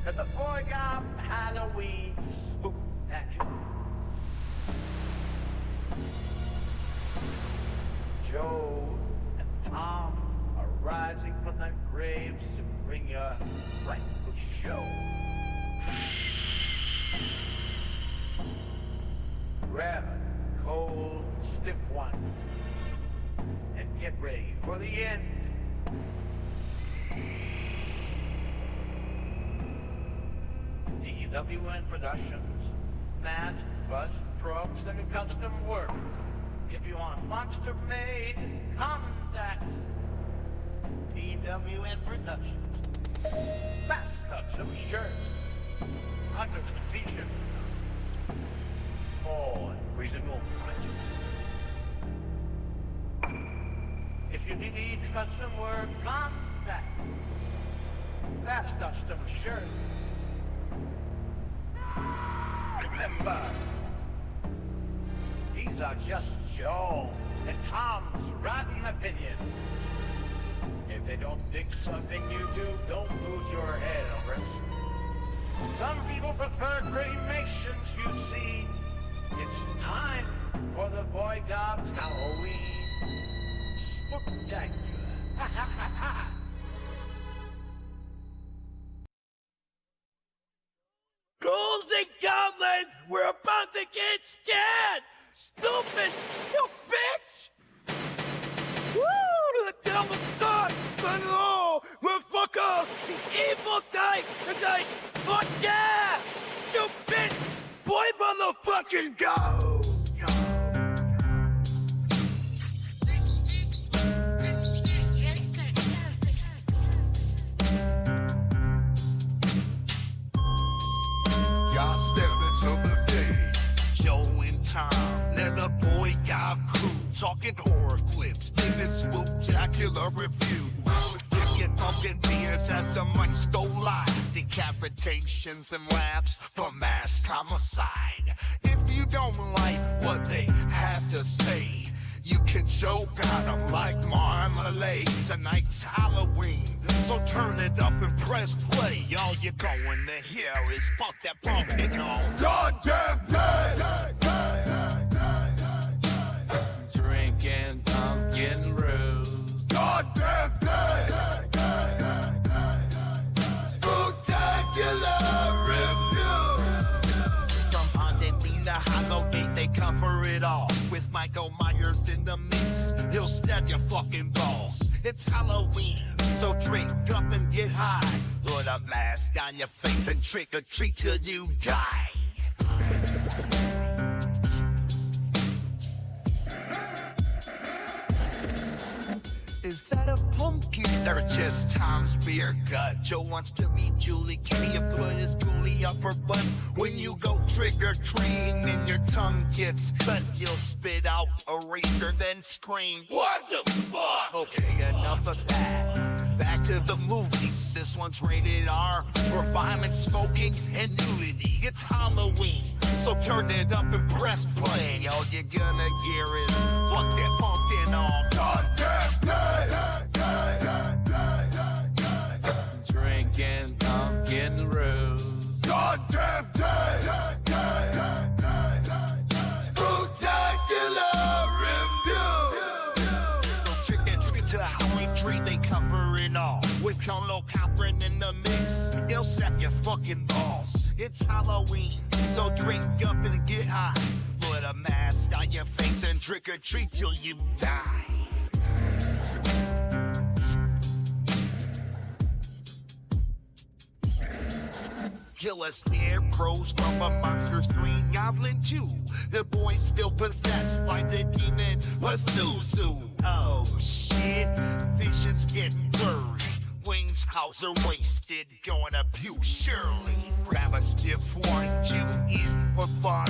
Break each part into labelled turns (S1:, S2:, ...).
S1: to the BOYGOB Halloween Spooktacular. Joe and Tom are rising from their graves to bring you a frightful show. Grab a cold, stiff one and get ready for the end. DWN Productions, Matt, Buzz, Probes, and custom work. If you want monster made, contact DWN Productions. Fast custom shirts, hundreds of t-shirts, all in reasonable prices. If you need custom work, contact Fast Custom Shirts. Remember, these are just Joe and Tom's rotten opinions. If they don't dig something you do, don't lose your head over it. Some people prefer cremations, you see. It's time for the BOYGOB's Halloween Spooktacular. Ha ha ha ha!
S2: Ghouls and goblins, we're about to get scared! Stupid, you bitch! Woo! The devil's son, son-in-law, motherfucker! The evil dice tonight! Fuck yeah! You bitch! Boy motherfucking go!
S3: Talking horror flicks in this spooktacular review. Dip your pumpkin beers as the mics go live. Decapitations and laughs for mass homicide. If you don't like what they have to say, you can choke on them like marmalade. Tonight's Halloween, so turn it up and press play. All you're going to hear is fuck that pumpkin on goddamn day.
S2: Drinking pumpkin rose.
S3: Goddamn day. Spooktacular review. From underneath the hollow gate, they cover it all. With Michael Myers in the mix, he'll stab your fucking balls. It's Halloween, so drink up and get high. Put a mask on your face and trick or treat till you die. Is that a pumpkin or just Tom's beer gut? Joe wants to meet Julie. Can you put his ghoulie up her butt? When you go trick-or-treating and your tongue gets cut, you'll spit out a razor, then scream, what the fuck? Okay, enough of that. Back to the movies. This one's rated R for violence, smoking, and nudity. It's Halloween, so turn it up and press play. All you're gonna hear is fuck that pumpkin on goddamn day.
S2: Drinking pumpkin rose.
S3: Goddamn day. Spooktacular review. So trick and treat to the Halloween tree, they cover it all. With Colo Cochran in the mix, he'll sack your fucking balls. It's Halloween, so drink up and get high. Put a mask on your face and trick or treat till you die. Killer scarecrows from a Monsters 3 Goblin 2. The boy's still possessed by the demon Pazuzu. Oh shit, vision's getting blurry. Wings house are wasted, gonna puke surely. Grab a stiff one, chew in for fun.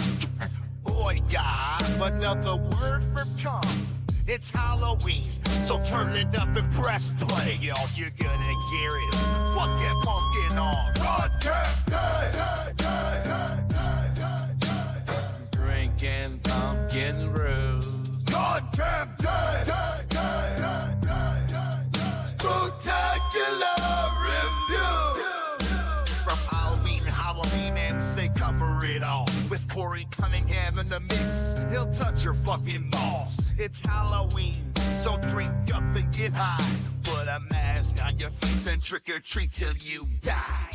S3: BOYGOB, another word for cum. It's Halloween, so turn it up and press play. All you're gonna hear is fuck that pumpkin on goddamn day.
S2: Drinking pumpkin rose.
S3: Goddamn day. Spooktacular review. From all Corey Cunningham in the mix. He'll touch your fucking balls. It's Halloween, so drink up and get high. Put a mask on your face and trick or treat till you die.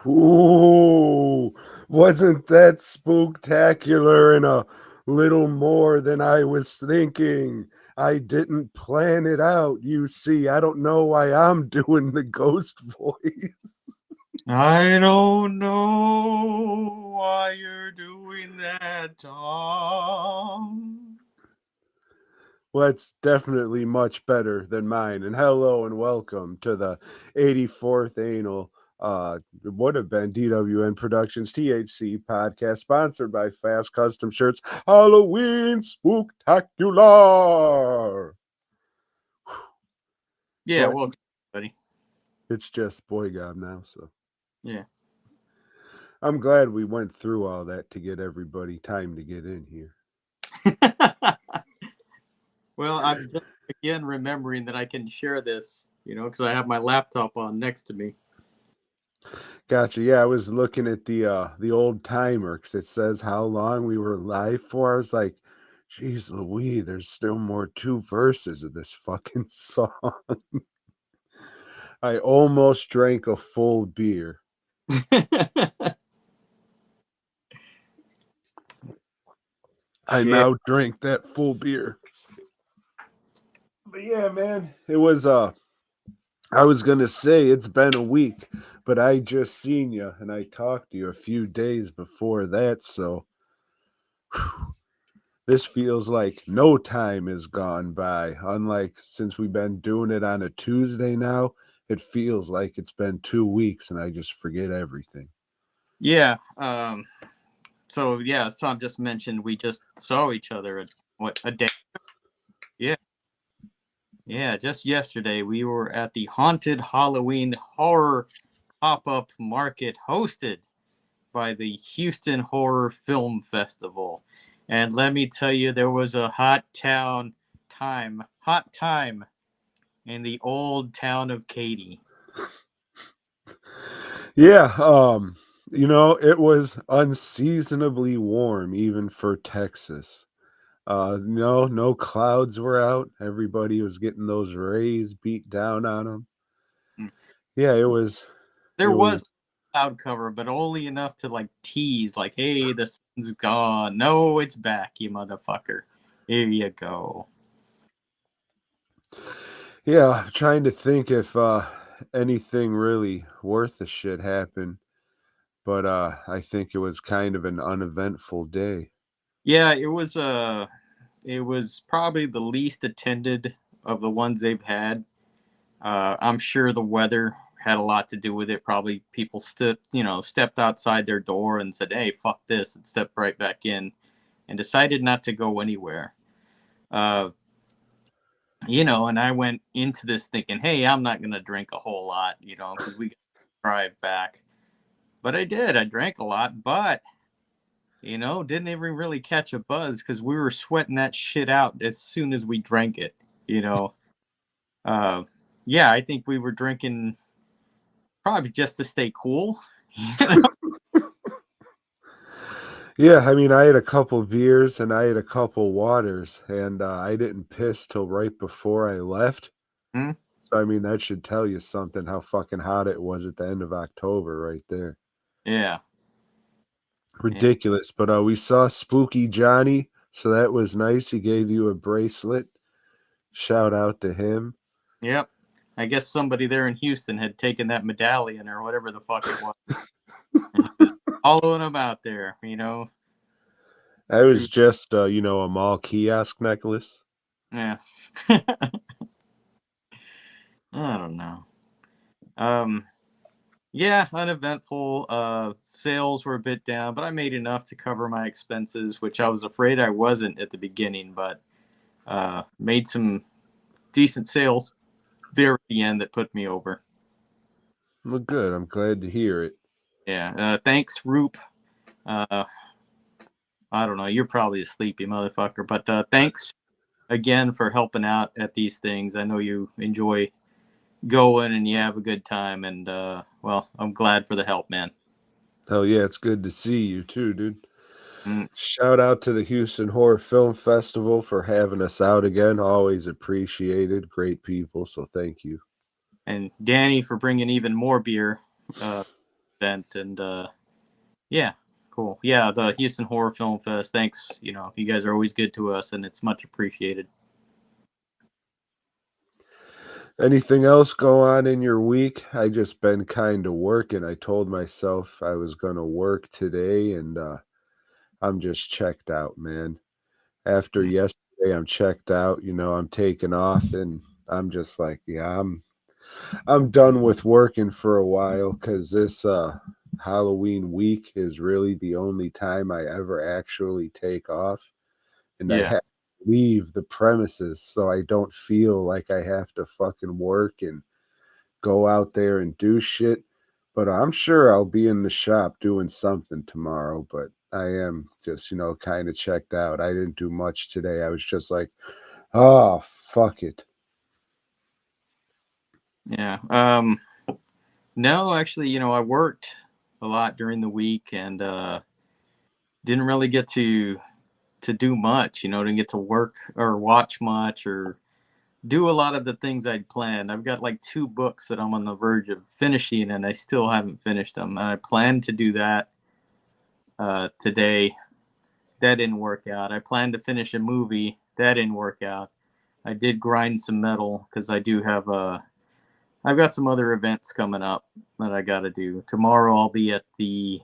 S4: Ooh, wasn't that spooktacular and a little more than I was thinking? I didn't plan it out. You see, I don't know why I'm doing the ghost voice.
S5: I don't know why you're doing that, Tom.
S4: Well, it's definitely much better than mine. And hello and welcome to the 84th annual it would have been DWN Productions THC podcast, sponsored by Fast Custom Shirts Halloween Spooktacular.
S5: Yeah,
S4: But
S5: well, buddy.
S4: it's just BOYGOB now, so
S5: Yeah.
S4: I'm glad we went through all that to get everybody time to get in here.
S5: Well, I'm just again remembering that I can share this, because I have my laptop on next to me.
S4: Gotcha. Yeah, I was looking at the old timer because it says how long we were live for. I was like, geez Louise, there's still more 2 verses of this fucking song. I almost drank a full beer. I now drink that full beer. But yeah, man, it was I was gonna say it's been a week, but I just seen you and I talked to you a few days before that, so this feels like no time has gone by. Unlike since we've been doing it on a Tuesday now, it feels like it's been 2 weeks and I just forget everything.
S5: Yeah. So yeah, as Tom just mentioned, we just saw each other at a day. Yeah. Yeah, just yesterday we were at the Haunted Halloween Horror Pop-Up Market hosted by the Houston Horror Film Festival. And let me tell you, there was a hot time in the old town of Katy.
S4: Yeah, it was unseasonably warm even for Texas. No clouds were out. Everybody was getting those rays beat down on them. Yeah,
S5: There was cloud cover, but only enough to tease, hey, the sun's gone. No, it's back, you motherfucker. Here you go.
S4: Yeah, trying to think if anything really worth the shit happened. But I think it was kind of an uneventful day.
S5: Yeah, it was probably the least attended of the ones they've had. I'm sure the weather had a lot to do with it. Probably people stepped outside their door and said, "Hey, fuck this," and stepped right back in and decided not to go anywhere. And I went into this thinking, "Hey, I'm not going to drink a whole lot, because we got to drive back." But I did. I drank a lot, but didn't even really catch a buzz because we were sweating that shit out as soon as we drank it, Yeah, I think we were drinking probably just to stay cool.
S4: Yeah, I mean, I had a couple beers and I had a couple waters, and I didn't piss till right before I left.
S5: Hmm?
S4: So, I mean, that should tell you something how fucking hot it was at the end of October right there.
S5: Yeah.
S4: Ridiculous. Yeah. But we saw Spooky Johnny, so that was nice. He gave you a bracelet. Shout out to him.
S5: Yep. I guess somebody there in Houston had taken that medallion or whatever the fuck it was. Following him out there,
S4: That was just, a mall kiosk necklace.
S5: Yeah. I don't know. Yeah, uneventful. Sales were a bit down, but I made enough to cover my expenses, which I was afraid I wasn't at the beginning, but made some decent sales there at the end that put me over.
S4: Well, good. I'm glad to hear it.
S5: Yeah. Thanks, Roop. I don't know. You're probably asleep, you motherfucker. But thanks again for helping out at these things. I know you enjoy going and you have a good time. And Well, I'm glad for the help, man.
S4: Hell yeah, it's good to see you too, dude.
S5: Mm.
S4: Shout out to the Houston Horror Film Festival for having us out again. Always appreciated. Great people, so thank you.
S5: And Danny for bringing even more beer event. And yeah, cool. Yeah, the Houston Horror Film Fest. Thanks. You know, you guys are always good to us, and it's much appreciated.
S4: Anything else go on in your week? I just been kind of working. I told myself I was gonna work today, and I'm just checked out, man. After yesterday, I'm checked out. You know, I'm taking off, and I'm just like, yeah, I'm done with working for a while because this Halloween week is really the only time I ever actually take off, and I
S5: Yeah.
S4: have to leave the premises so I don't feel like I have to fucking work and go out there and do shit. But I'm sure I'll be in the shop doing something tomorrow. But I am just, kind of checked out. I didn't do much today. I was just like, oh, fuck it.
S5: Yeah. No, actually, you know, I worked a lot during the week and didn't really get to do much. You know, didn't get to work or watch much or do a lot of the things I'd planned. I've got like 2 books that I'm on the verge of finishing, and I still haven't finished them. And I planned to do that today. That didn't work out. I planned to finish a movie. That didn't work out. I did grind some metal because I do have I've got some other events coming up that I got to do. Tomorrow I'll be at the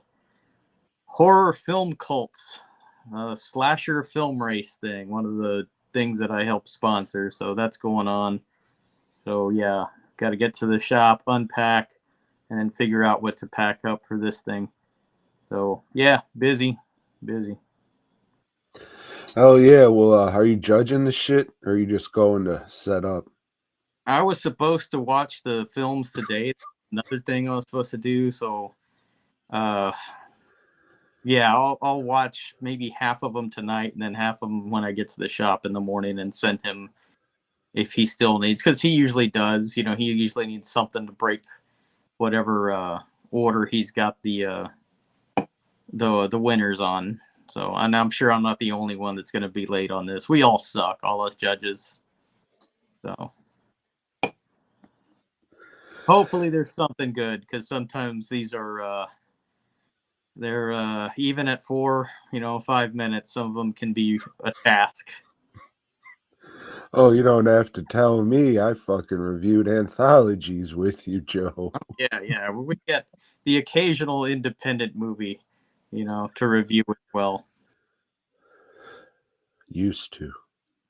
S5: Horror Film Cults slasher film race thing, one of the things that I help sponsor. So that's going on. So yeah, got to get to the shop, unpack, and then figure out what to pack up for this thing. So yeah, busy.
S4: Oh, yeah. Well, are you judging the shit or are you just going to set up?
S5: I was supposed to watch the films today. Another thing I was supposed to do. So uh, yeah, I'll watch maybe half of them tonight, and then half of them when I get to the shop in the morning, and send him if he still needs, because he usually does. You know, he usually needs something to break whatever order he's got the winners on. So, and I'm sure I'm not the only one that's going to be late on this. We all suck, all us judges. So, hopefully there's something good, because sometimes these are they're even at 5 minutes. Some of them can be a task.
S4: Oh, you don't have to tell me. I fucking reviewed anthologies with you, Joe.
S5: Yeah. We get the occasional independent movie, to review as well.
S4: Used to.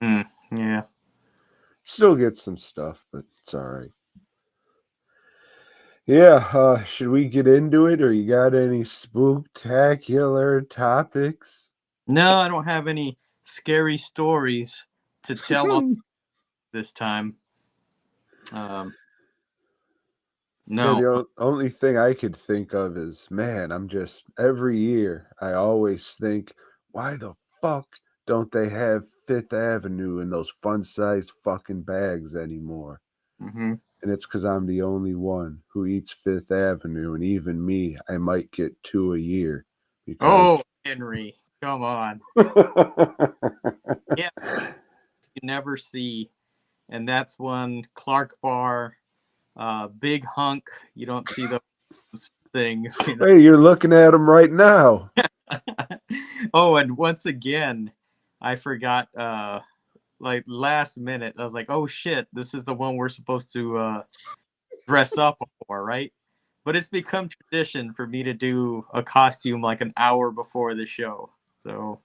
S5: Yeah.
S4: Still get some stuff, but it's all right. Yeah, should we get into it, or you got any spooktacular topics?
S5: No, I don't have any scary stories to tell on this time.
S4: Yeah,
S5: No.
S4: the only thing I could think of is, man, every year, I always think, why the fuck don't they have Fifth Avenue in those fun-sized fucking bags anymore?
S5: Mm-hmm.
S4: And it's because I'm the only one who eats Fifth Avenue, and even me, I might get 2 a year because
S5: Oh, Henry, come on. Yeah, you never see, and that's one Clark Bar, Big Hunk. You don't see those things.
S4: Hey, you're looking at them right now.
S5: Oh, and once again, I forgot. Like last minute, I was like, "Oh shit, this is the one we're supposed to dress up for, right?" But it's become tradition for me to do a costume like an hour before the show. So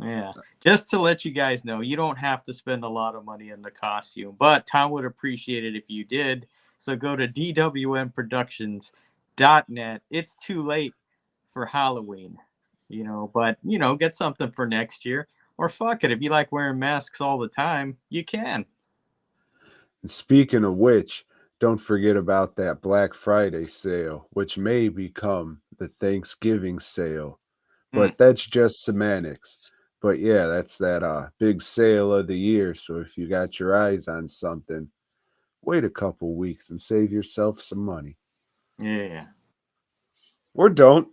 S5: yeah, just to let you guys know, you don't have to spend a lot of money on the costume, but Tom would appreciate it if you did. So go to dwmproductions.net. It's too late for Halloween, but get something for next year. Or fuck it, if you like wearing masks all the time, you can.
S4: And speaking of which, don't forget about that Black Friday sale, which may become the Thanksgiving sale.
S5: Mm.
S4: But that's just semantics. But yeah, that's that big sale of the year. So if you got your eyes on something, wait a couple weeks and save yourself some money.
S5: Yeah.
S4: Or don't.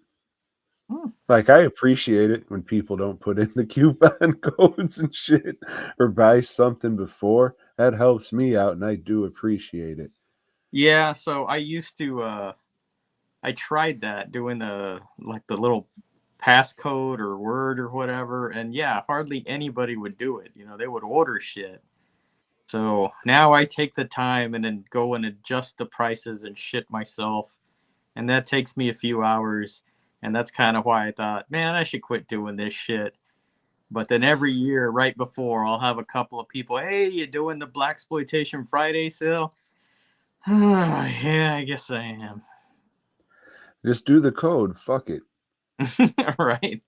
S5: Hmm.
S4: Like, I appreciate it when people don't put in the coupon codes and shit or buy something before. That helps me out, and I do appreciate it.
S5: Yeah, so I used to I tried that doing the little passcode or word or whatever, and yeah, hardly anybody would do it. You know, they would order shit. So now I take the time and then go and adjust the prices and shit myself, and that takes me a few hours. And that's kind of why I thought, man, I should quit doing this shit. But then every year, right before, I'll have a couple of people, hey, you doing the Black Exploitation Friday sale? Yeah, I guess I am.
S4: Just do the code. Fuck it.
S5: Right?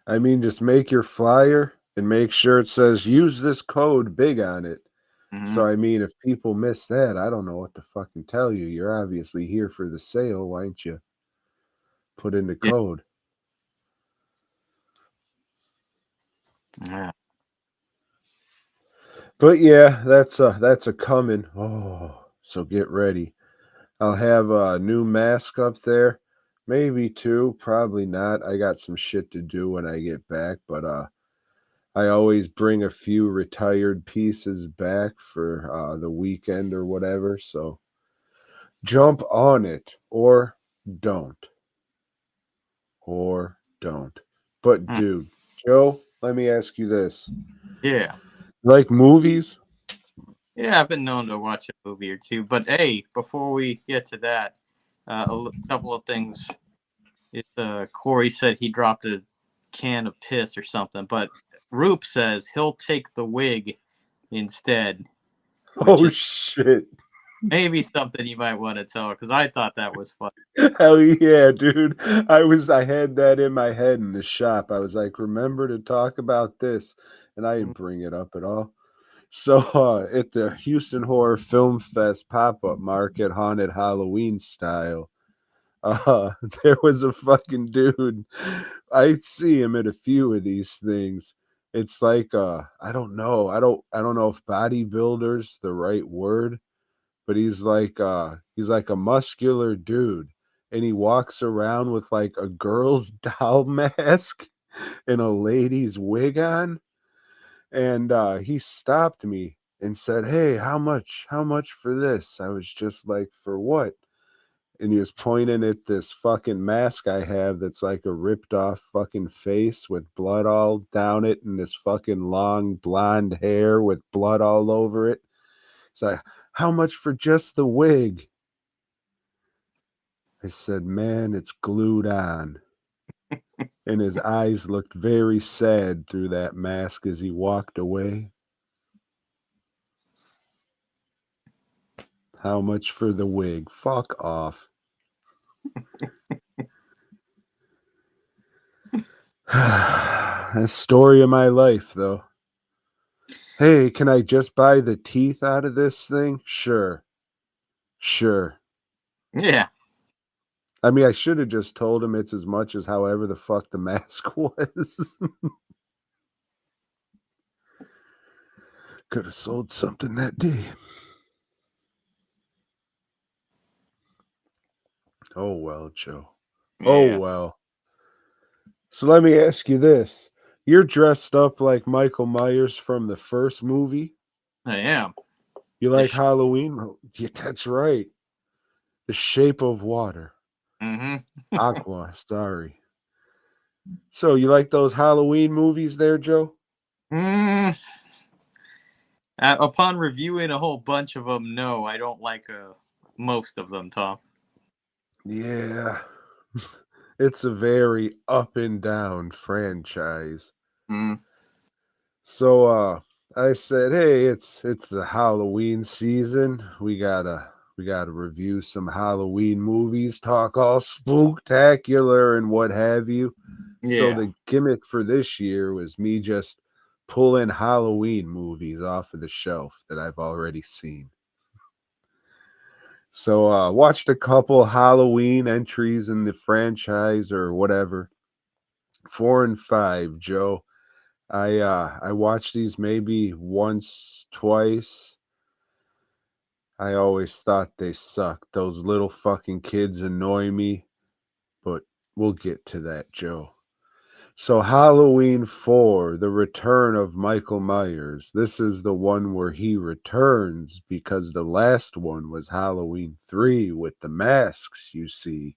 S4: I mean, just make your flyer and make sure it says use this code big on it.
S5: Hmm.
S4: So, I mean, if people miss that, I don't know what to fucking tell you. You're obviously here for the sale. Why don't you put in the
S5: Yeah.
S4: code?
S5: Yeah.
S4: But yeah, that's a coming. Oh, so get ready. I'll have a new mask up there. Maybe two, probably not. I got some shit to do when I get back, but I always bring a few retired pieces back for the weekend or whatever. So jump on it or don't. Or don't. But
S5: Mm.
S4: dude, Joe, let me ask you this.
S5: Yeah.
S4: Like movies?
S5: Yeah, I've been known to watch a movie or two. But hey, before we get to that, couple of things. Corey said he dropped a can of piss or something, but Roop says he'll take the wig instead, which
S4: Oh
S5: is
S4: shit.
S5: maybe something you might want to tell her because I thought that was fun.
S4: Hell yeah, dude. I had that in my head in the shop. I was like, remember to talk about this. And I didn't bring it up at all. So at the Houston Horror Film Fest pop-up market, haunted Halloween style, uh there was a fucking dude. I see him at a few of these things. It's like I don't know. I don't know if bodybuilder's the right word, but he's like a muscular dude, and he walks around with like a girl's doll mask and a lady's wig on. And he stopped me and said, hey, how much for this? I was just like, for what? And he was pointing at this fucking mask I have that's like a ripped off fucking face with blood all down it and this fucking long blonde hair with blood all over it. It's like, how much for just the wig? I said, man, it's glued on. And his eyes looked very sad through that mask as he walked away. How much for the wig? Fuck off. A story of my life, though. Hey, can I just buy the teeth out of this thing? Sure. Sure.
S5: Yeah,
S4: I mean, I should have just told him it's as much as however the fuck the mask was. Could have sold something that day. Oh, well, Joe. Oh,
S5: yeah,
S4: well. So let me ask you this. You're dressed up like Michael Myers from the first movie.
S5: I am.
S4: You
S5: The
S4: like Halloween? Oh, yeah, that's right. The Shape of Water.
S5: mm-hmm.
S4: Aqua, sorry. So you like those Halloween movies there, Joe?
S5: Mm. Upon reviewing a whole bunch of them, no, I don't like most of them, Tom.
S4: Yeah. It's a very up and down franchise.
S5: Mm.
S4: So I said, "Hey, it's the Halloween season. We gotta review some Halloween movies, talk all spooktacular and what have you." So
S5: Yeah.
S4: the gimmick for this year was me just pulling Halloween movies off of the shelf that I've already seen. So watched a couple Halloween entries in the franchise or whatever. 4 and 5, Joe. I watched these maybe once, twice. I always thought they sucked. Those little fucking kids annoy me, but we'll get to that, Joe. So Halloween 4, The Return of Michael Myers. This is the one where he returns because the last one was Halloween 3 with the masks, you see.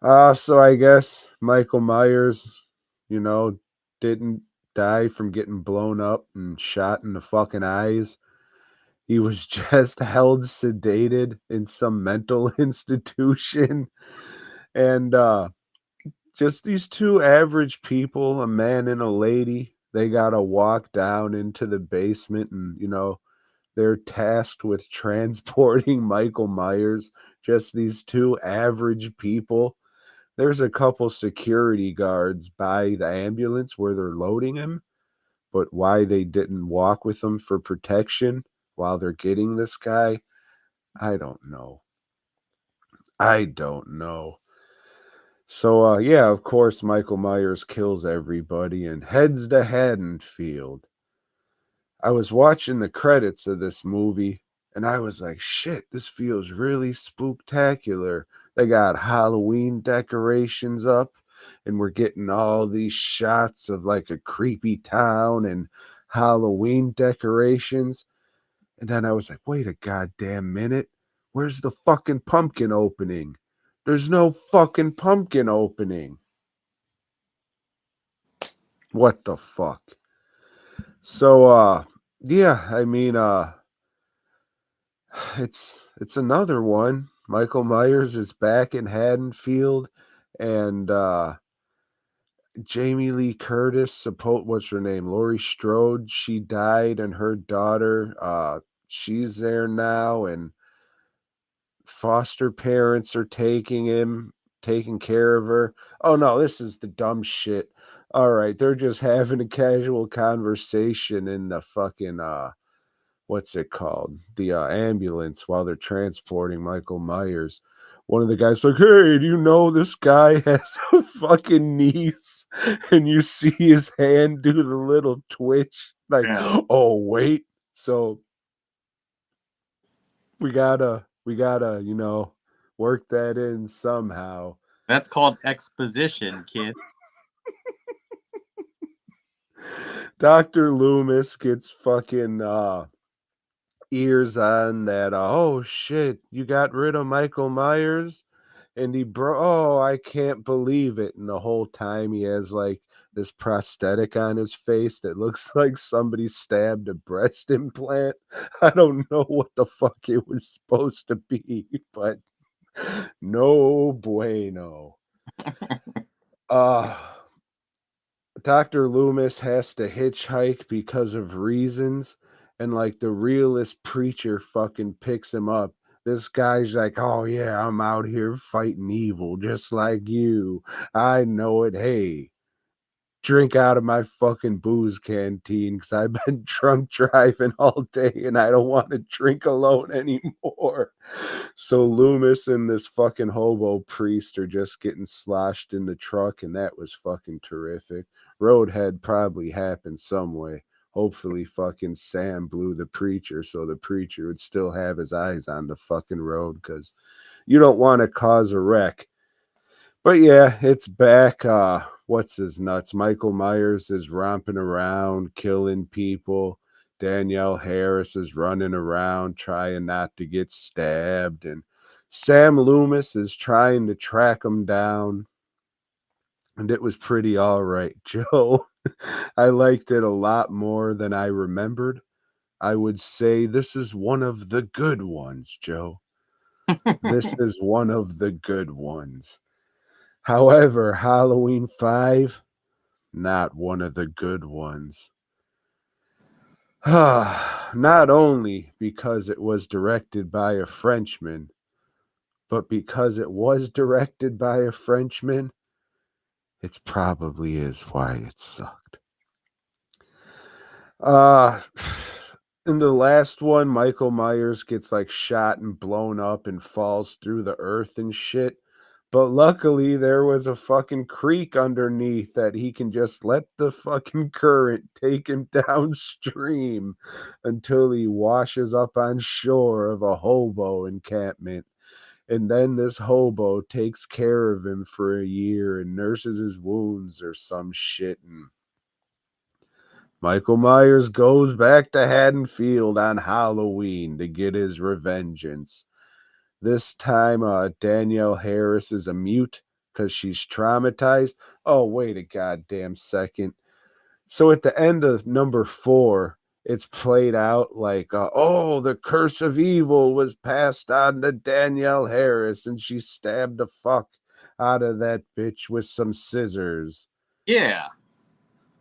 S4: So I guess Michael Myers, you know, didn't die from getting blown up and shot in the fucking eyes. He was just held sedated in some mental institution. And just these two average people, a man and a lady, they gotta walk down into the basement and, they're tasked with transporting Michael Myers. Just these two average people. There's a couple security guards by the ambulance where they're loading him, but why they didn't walk with him for protection while they're getting this guy, I don't know. I don't know. So, yeah, of course, Michael Myers kills everybody and heads to Haddonfield. I was watching the credits of this movie and I was like, shit, this feels really spooktacular. They got Halloween decorations up and we're getting all these shots of like a creepy town and Halloween decorations. And then I was like, wait a goddamn minute. Where's the fucking pumpkin opening? There's no fucking pumpkin opening. What the fuck? So, yeah, I mean, it's another one. Michael Myers is back in Haddonfield, and Jamie Lee Curtis, what's her name? Laurie Strode, she died, and her daughter, she's there now, and foster parents are taking care of her. Oh no, this is the dumb shit. All right, they're just having a casual conversation in the fucking what's it called? The ambulance while they're transporting Michael Myers. One of the guys like, "Hey, do you know this guy has a fucking niece?" And you see his hand do the little twitch, like,
S5: Yeah.
S4: "Oh wait." So we gotta, work that in somehow.
S5: That's called exposition, kid.
S4: Dr. Loomis gets fucking ears on that. Oh shit, you got rid of Michael Myers? And oh, I can't believe it. And the whole time he has like this prosthetic on his face that looks like somebody stabbed a breast implant. I don't know what the fuck it was supposed to be, but no bueno. Uh Dr. Loomis has to hitchhike because of reasons, and like the realist preacher fucking picks him up. This guy's like, "Oh yeah, I'm out here fighting evil just like you. I know it. Hey, drink out of my fucking booze canteen because I've been drunk driving all day and I don't want to drink alone anymore." So Loomis and this fucking hobo priest are just getting sloshed in the truck, and that was fucking terrific. Roadhead probably happened some way. Hopefully fucking Sam blew the preacher so the preacher would still have his eyes on the fucking road because you don't want to cause a wreck. But yeah, it's back. What's his nuts? Michael Myers is romping around, killing people. Danielle Harris is running around trying not to get stabbed. And Sam Loomis is trying to track him down. And it was pretty all right, Joe. I liked it a lot more than I remembered. I would say this is one of the good ones, Joe. This is one of the good ones. However, Halloween 5, not one of the good ones. Not only because it was directed by a Frenchman, but because it was directed by a Frenchman, it probably is why it sucked. Uh, in the last one, Michael Myers gets like shot and blown up and falls through the earth and shit. But luckily, there was a fucking creek underneath that he can just let the fucking current take him downstream until he washes up on shore of a hobo encampment. And then this hobo takes care of him for a year and nurses his wounds or some shit. And Michael Myers goes back to Haddonfield on Halloween to get his revengeance. This time, Danielle Harris is a mute because she's traumatized. Oh, wait a goddamn second. So at the end of number 4, it's played out like, oh, the curse of evil was passed on to Danielle Harris, and she stabbed the fuck out of that bitch with some scissors.
S5: Yeah.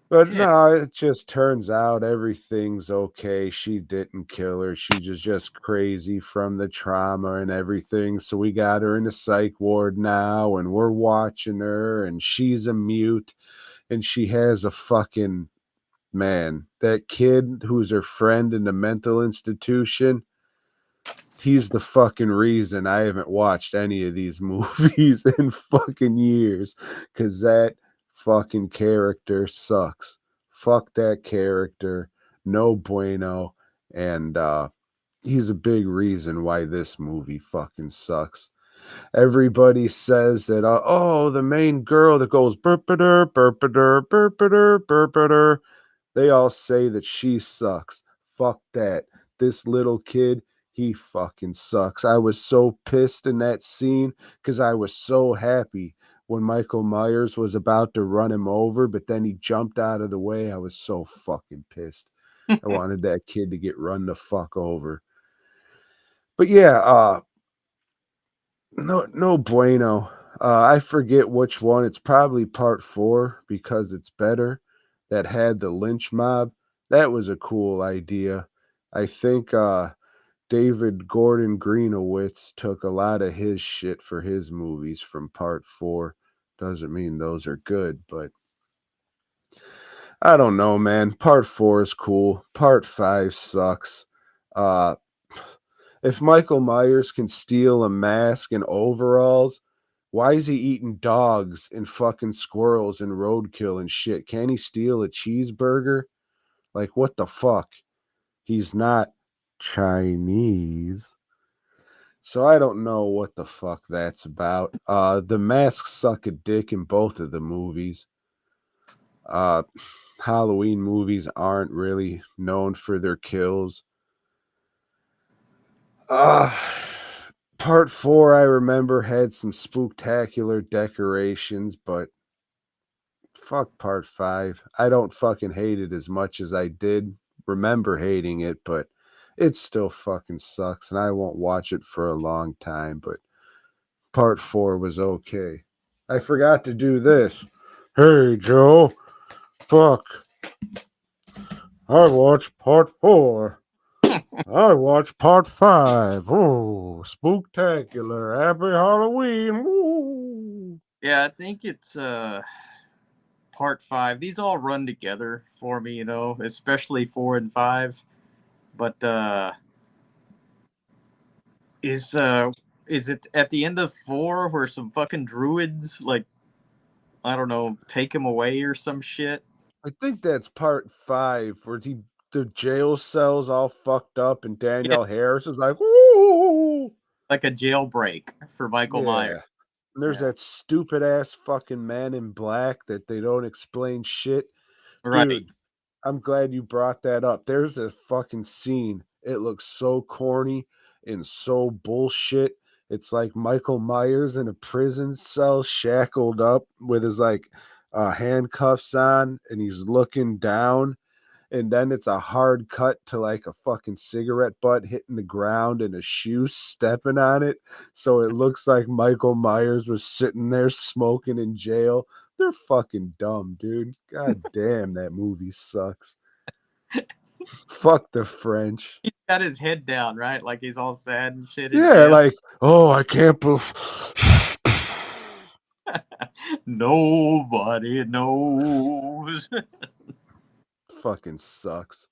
S4: But
S5: Yeah.
S4: no, it just turns out everything's okay. She didn't kill her. She was just crazy from the trauma and everything. So we got her in the psych ward now, and we're watching her, and she's a mute, and she has a fucking man. That kid who's her friend in the mental institution, he's the fucking reason I haven't watched any of these movies in fucking years, because that fucking character sucks. Fuck that character. No bueno. And he's a big reason why this movie fucking sucks. Everybody says that, oh, the main girl that goes burpader, burpader, burpader, burpader. They all say that she sucks. Fuck that. This little kid, he fucking sucks. I was so pissed in that scene because I was so happy when Michael Myers was about to run him over, but then he jumped out of the way. I was so fucking pissed. I wanted that kid to get run the fuck over. But yeah, no bueno. I forget which one. It's probably part 4 because it's better. That had the lynch mob. That was a cool idea. I think David Gordon Greenowitz took a lot of his shit for his movies from part 4. Doesn't mean those are good, but I don't know, man. Part 4 is cool. Part 5 sucks. Uh if Michael Myers can steal a mask and overalls, why is he eating dogs and fucking squirrels and roadkill and shit? Can he steal a cheeseburger? Like, what the fuck? He's not Chinese. So I don't know what the fuck that's about. The masks suck a dick in both of the movies. Uh, Halloween movies aren't really known for their kills. Part 4, I remember, had some spooktacular decorations, but fuck part 5. I don't fucking hate it as much as I did remember hating it, but it still fucking sucks, and I won't watch it for a long time, but part 4 was okay. I forgot to do this. Hey, Joe. Fuck. I watched part 4. I watched part 5. Oh, spooktacular. Happy Halloween. Woo.
S5: Yeah, I think it's part 5. These all run together for me, especially 4 and 5. But is it at the end of 4 where some fucking druids, like, I don't know, take him away or some shit?
S4: I think that's part 5 where the jail cell's all fucked up and
S5: Yeah,
S4: Danielle Harris is like, ooh.
S5: like a jailbreak for Michael Myers.
S4: Yeah. And there's
S5: Yeah.
S4: that stupid ass fucking man in black that they don't explain shit.
S5: Right.
S4: Dude, I'm glad you brought that up. There's a fucking scene. It looks so corny and so bullshit. It's like Michael Myers in a prison cell, shackled up with his like handcuffs on, and he's looking down. And then it's a hard cut to like a fucking cigarette butt hitting the ground and a shoe stepping on it. So it looks like Michael Myers was sitting there smoking in jail. They're fucking dumb, dude. God damn, that movie sucks. Fuck the French.
S5: He's got his head down, right? Like he's all sad and shit in
S4: Yeah,
S5: jail.
S4: like, oh, I can't believe.
S5: Nobody knows.
S4: Fucking sucks.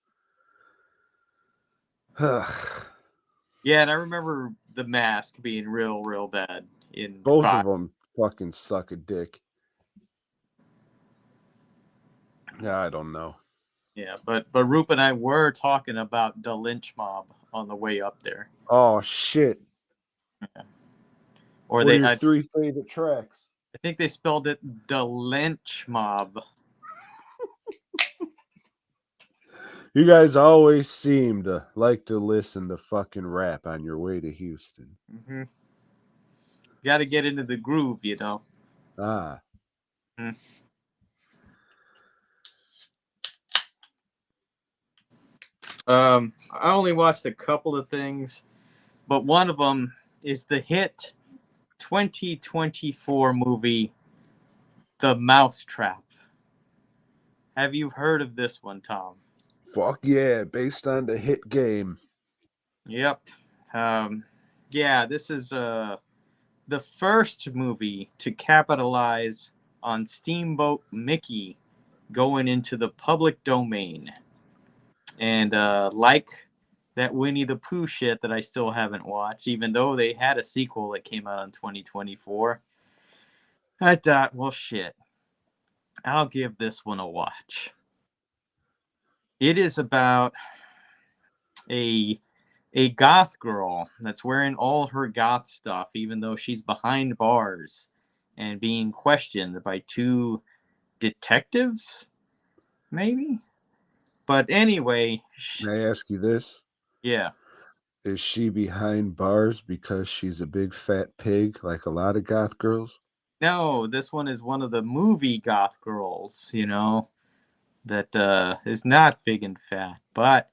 S4: Ugh.
S5: Yeah, and I remember The Mask being real, real bad in
S4: Both
S5: 5.
S4: of them fucking suck a dick. Yeah, I don't know.
S5: Yeah, but Roop and I were talking about the lynch mob on the way up there.
S4: Oh shit!
S5: Or
S4: What are
S5: they,
S4: your
S5: I
S4: 3 favorite tracks?
S5: think they spelled it the lynch mob.
S4: You guys always seem to like to listen to fucking rap on your way to Houston.
S5: Mm-hmm. Got to get into the groove, you know.
S4: Ah.
S5: Mm. I only watched a couple of things, but one of them is the hit 2024 movie, The Mousetrap. Have you heard of this one, Tom?
S4: Fuck yeah, based on the hit game.
S5: Yep. Yeah, this is the first movie to capitalize on Steamboat Mickey going into the public domain. And like that Winnie the Pooh shit that I still haven't watched, even though they had a sequel that came out in 2024, I thought, well, shit, I'll give this one a watch. It is about a goth girl that's wearing all her goth stuff, even though she's behind bars and being questioned by 2 detectives, maybe. But anyway,
S4: Can I ask you this?
S5: yeah.
S4: Is she behind bars because she's a big fat pig like a lot of goth girls?
S5: No, this one is one of the movie goth girls, you know, that is not big and fat, but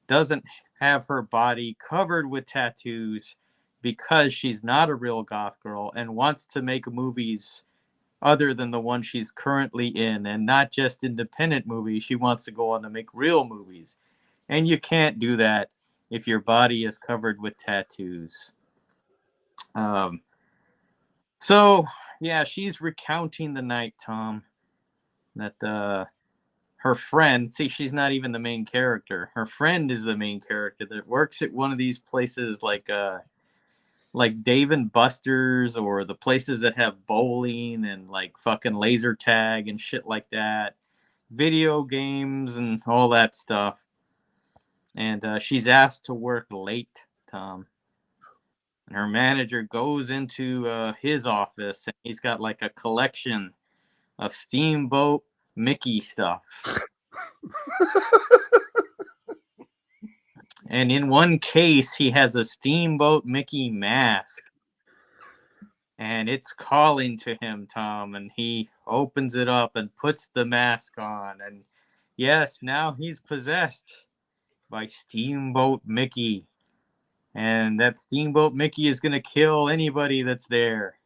S5: doesn't have her body covered with tattoos because she's not a real goth girl and wants to make movies other than the one she's currently in, and not just independent movies. She wants to go on to make real movies. And you can't do that if your body is covered with tattoos. So, yeah, she's recounting the night, Tom, that her friend, see, she's not even the main character. Her friend is the main character that works at one of these places like Dave and Buster's, or the places that have bowling and like fucking laser tag and shit like that, video games and all that stuff. And she's asked to work late, Tom. And her manager goes into his office, and he's got like a collection of Steamboat Mickey stuff. And in one case, he has a Steamboat Mickey mask. And it's calling to him, Tom. And he opens it up and puts the mask on. And yes, now he's possessed by Steamboat Mickey. And that Steamboat Mickey is going to kill anybody that's there.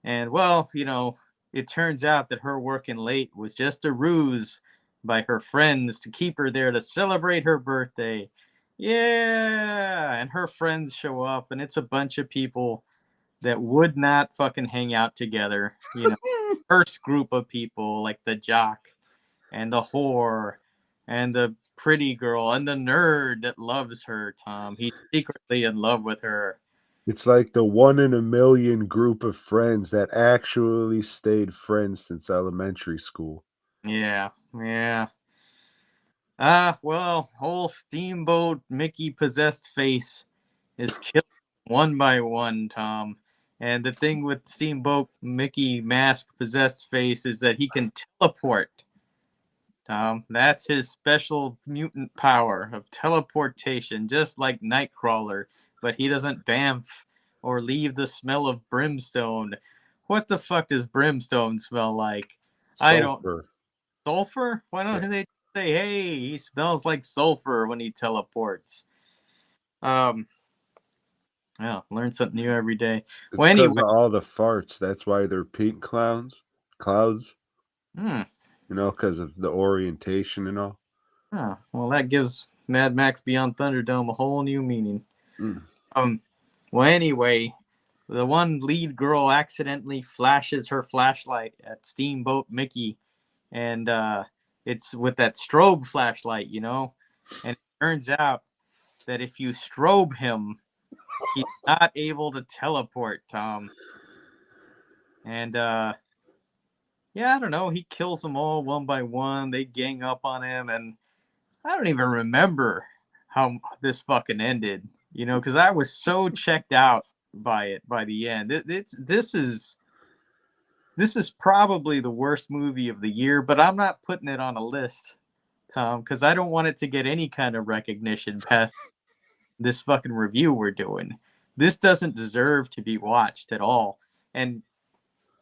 S5: And, well, you know, it turns out that her working late was just a ruse by her friends to keep her there to celebrate her birthday. Yeah! And her friends show up, and it's a bunch of people that would not fucking hang out together. You know, first group of people, like the jock and the whore and the pretty girl and the nerd that loves her, Tom. He's secretly in love with her.
S4: It's like the 1 in a million group of friends that actually stayed friends since elementary school.
S5: Yeah, yeah. Well, whole Steamboat Mickey possessed face is killed one by one, Tom. And the thing with Steamboat Mickey mask possessed face is that he can teleport. Tom, that's his special mutant power of teleportation, just like Nightcrawler, but he doesn't bamf or leave the smell of brimstone. What the fuck does brimstone smell like? I don't.
S4: Sulfur.
S5: Sulfur? Why don't they say, hey, he smells like sulfur when he teleports? Yeah, learn something new every day.
S4: It's
S5: Well,
S4: because
S5: anyway,
S4: of all the farts. That's why they're pink clouds.
S5: hmm.
S4: You know, because of the orientation and all.
S5: Oh, well, that gives Mad Max Beyond Thunderdome a whole new meaning.
S4: Mm.
S5: Well, anyway, the one lead girl accidentally flashes her flashlight at Steamboat Mickey, and it's with that strobe flashlight, you know. And it turns out that if you strobe him, he's not able to teleport, Tom. And yeah, I don't know. He kills them all one by one. They gang up on him, and I don't even remember how this fucking ended. You know, because I was so checked out by it by the end. This is probably the worst movie of the year, but I'm not putting it on a list, Tom, because I don't want it to get any kind of recognition past this fucking review we're doing. This doesn't deserve to be watched at all. And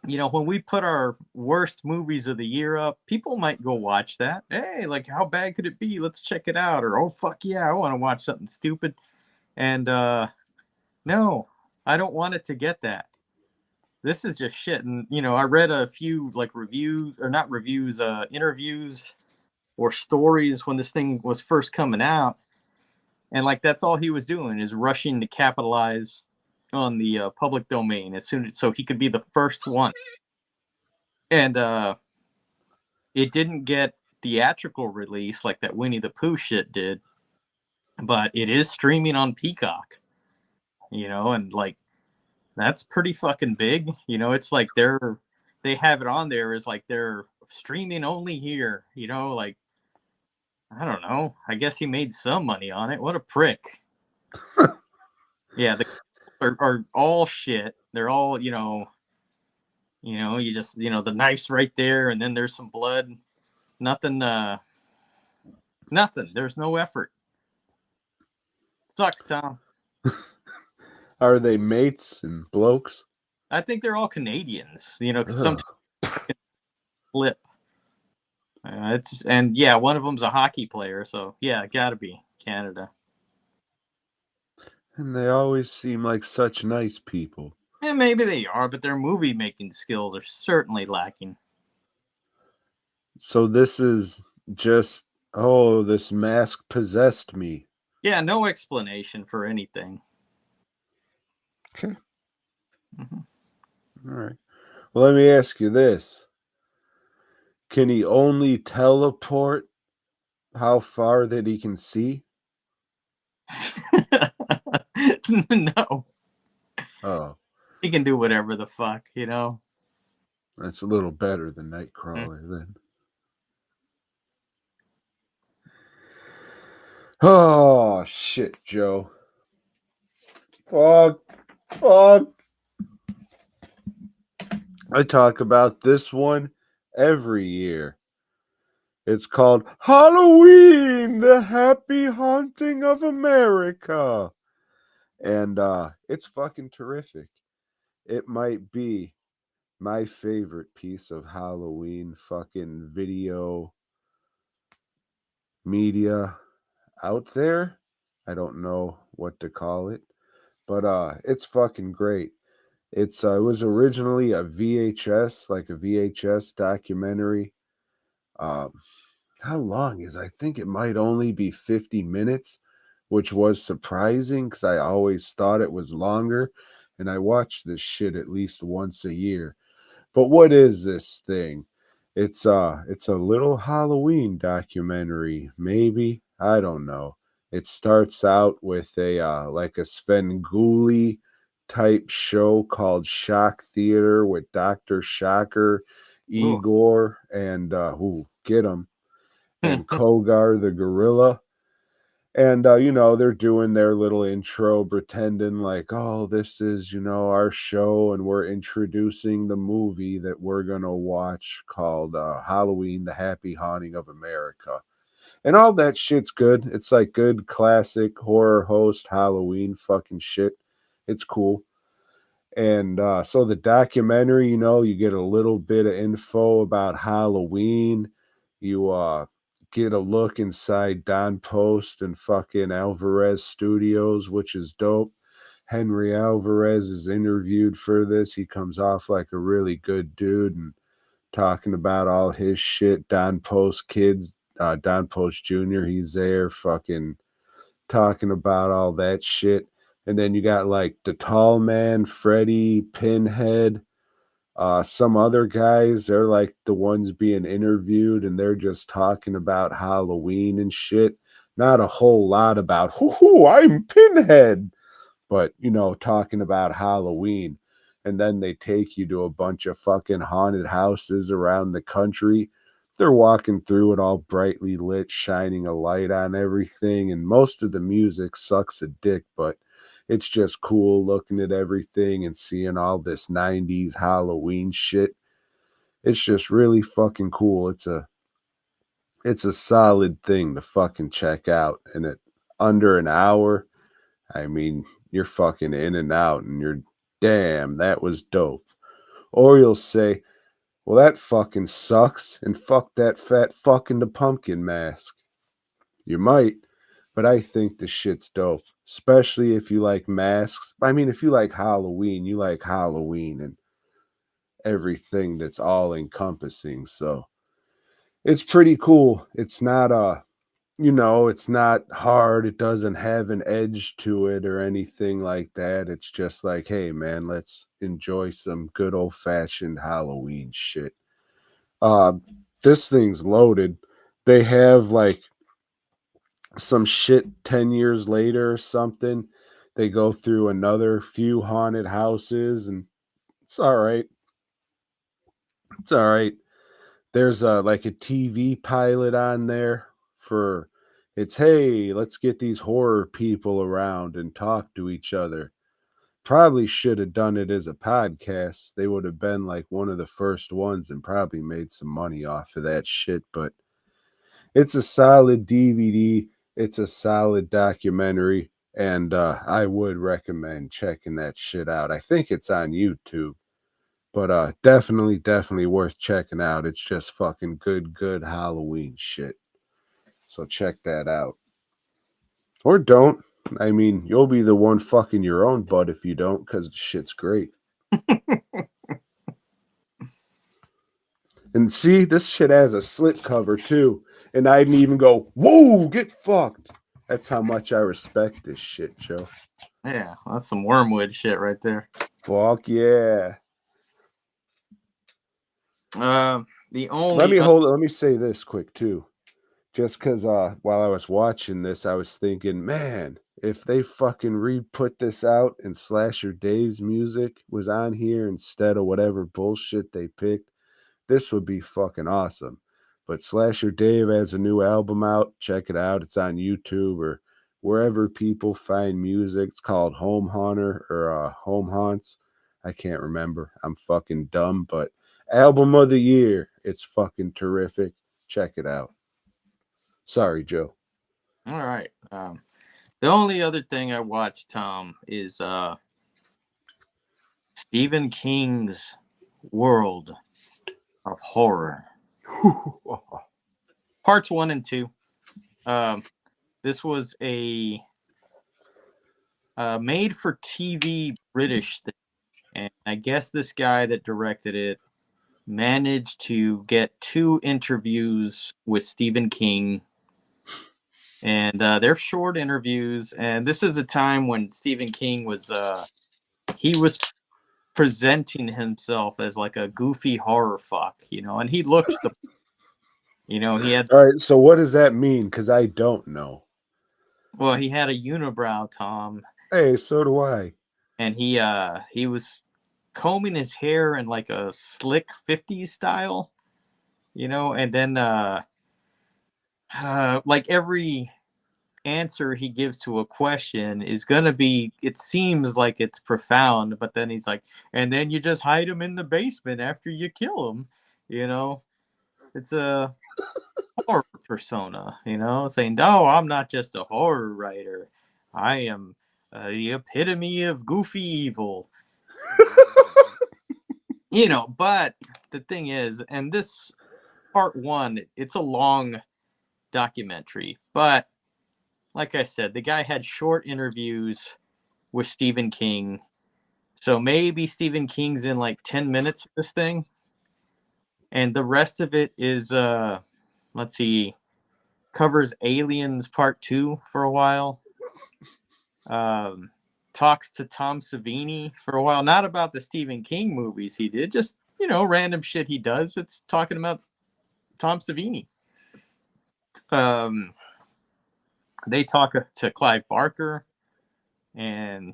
S5: you know, when we put our worst movies of the year up, people might go watch that. Hey, like, how bad could it be? Let's check it out. Or, oh, fuck yeah, I want to watch something stupid. And no, I don't want it to get that. This is just shit. And, you know, I read a few, like, reviews, or not reviews, interviews or stories when this thing was first coming out. And, like, that's all he was doing is rushing to capitalize on the public domain as soon as, so he could be the first one. And it didn't get theatrical release like that Winnie the Pooh shit did, but it is streaming on Peacock, you know, and like that's pretty fucking big. You know, it's like they have it on there as like they're streaming only here, you know, like I don't know. I guess he made some money on it. What a prick. Yeah, the are all shit. They're all, you know, you just, you know, the knife's right there and then there's some blood. Nothing, nothing. There's no effort. Sucks, Tom.
S4: Are they mates and blokes?
S5: I think they're all Canadians, you know, because sometimes flip. And yeah, one of them's a hockey player, so yeah, gotta be Canada.
S4: And they always seem like such nice people.
S5: And maybe they are, but their movie making skills are certainly lacking.
S4: So this is just, oh, this mask possessed me.
S5: Yeah, no explanation for anything.
S4: Okay.
S5: Mm-hmm.
S4: All right. Well, let me ask you this. Can he only teleport how far that he can see?
S5: No.
S4: Oh.
S5: He can do whatever the fuck, you know?
S4: That's a little better than Nightcrawler then. Oh, shit, Joe. Fuck. I talk about this one every year. It's called Halloween, the Happy Haunting of America. And it's fucking terrific. It might be my favorite piece of Halloween fucking video media out there. I don't know what to call it, but it's fucking great. It was originally a VHS, like a VHS documentary. How long is it? I think it might only be 50 minutes, which was surprising because I always thought it was longer, and I watch this shit at least once a year. But what is this thing? It's a little Halloween documentary, maybe. I don't know. It starts out with a like a Svengoolie type show called Shock Theater with Dr. Shocker, Igor, and get him, and Kogar the gorilla. And, you know, they're doing their little intro, pretending like, oh, this is, you know, our show, and we're introducing the movie that we're going to watch called Halloween, the Happy Haunting of America. And all that shit's good. It's like good classic horror host Halloween fucking shit. It's cool. And so the documentary, you know, you get a little bit of info about Halloween. You get a look inside Don Post and fucking Alvarez Studios, which is dope. Henry Alvarez is interviewed for this. He comes off like a really good dude and talking about all his shit. Don Post kids, Don Post Jr., he's there fucking talking about all that shit. And then you got like the Tall Man, Freddy, Pinhead, some other guys. They're like the ones being interviewed, and they're just talking about Halloween and shit. Not a whole lot about, hoo, I'm Pinhead, but, you know, talking about Halloween. and then they take you to a bunch of fucking haunted houses around the country. They're walking through it all brightly lit, shining a light on everything, and most of the music sucks a dick, but it's just cool looking at everything and seeing all this 90s Halloween shit. It's just really fucking cool. It's a solid thing to fucking check out, and it under an hour, I mean, you're fucking in and out and you're damn, that was dope. Or you'll say, well, that fucking sucks, and fuck that fat fuck in the pumpkin mask. You might, but I think the shit's dope, especially if you like masks. I mean, if you like Halloween and everything that's all encompassing. So it's pretty cool. It's not it's not hard. It doesn't have an edge to it or anything like that. It's just like, hey man, let's enjoy some good old fashioned Halloween shit. Uh this thing's loaded. They have like some shit 10 years later or something. They go through another few haunted houses and it's all right. It's all right. There's like a TV pilot on there for it's hey, let's get these horror people around and talk to each other. Probably should have done it as a podcast. They would have been like one of the first ones and probably made some money off of that shit, but it's a solid DVD. It's a solid documentary, and I would recommend checking that shit out. I think it's on YouTube, but definitely worth checking out. It's just fucking good Halloween shit. So check that out. Or don't. I mean, you'll be the one fucking your own butt if you don't, because the shit's great. And see, this shit has a slip cover too. And I didn't even go, whoa, get fucked. That's how much I respect this shit, Joe.
S5: Yeah, that's some wormwood shit right there.
S4: Fuck yeah.
S5: The only
S4: Let me say this quick too. Just because while I was watching this, I was thinking, man, if they fucking re-put this out and Slasher Dave's music was on here instead of whatever bullshit they picked, this would be fucking awesome. But Slasher Dave has a new album out. Check it out. It's on YouTube or wherever people find music. It's called Home Haunter or Home Haunts. I can't remember. I'm fucking dumb, but album of the year. It's fucking terrific. Check it out. Sorry, Joe.
S5: all right. The only other thing I watched, Tom, is Stephen King's World of Horror, parts 1 and 2. This was a made-for-TV British thing, and I guess this guy that directed it managed to get 2 interviews with Stephen King, and they're short interviews. And this is a time when Stephen King was he was presenting himself as like a goofy horror fuck, and he looked he had
S4: All right, so what does that mean? Because I don't know.
S5: he had a unibrow, Tom,
S4: Hey, so do I.
S5: and he was combing his hair in like a slick 50s style, and then like every answer he gives to a question is gonna be, it seems like it's profound, but then he's like, and then you just hide him in the basement after you kill him. It's a horror persona, saying, no, I'm not just a horror writer, I am the epitome of goofy evil. But the thing is, and this part 1, it's a long documentary, but like I said, the guy had short interviews with Stephen King. So maybe Stephen King's in like 10 minutes of this thing. And the rest of it is, let's see, covers Aliens Part 2 for a while. Talks to Tom Savini for a while. Not about the Stephen King movies he did, just, random shit he does. It's talking about Tom Savini. They talk to Clive Barker and,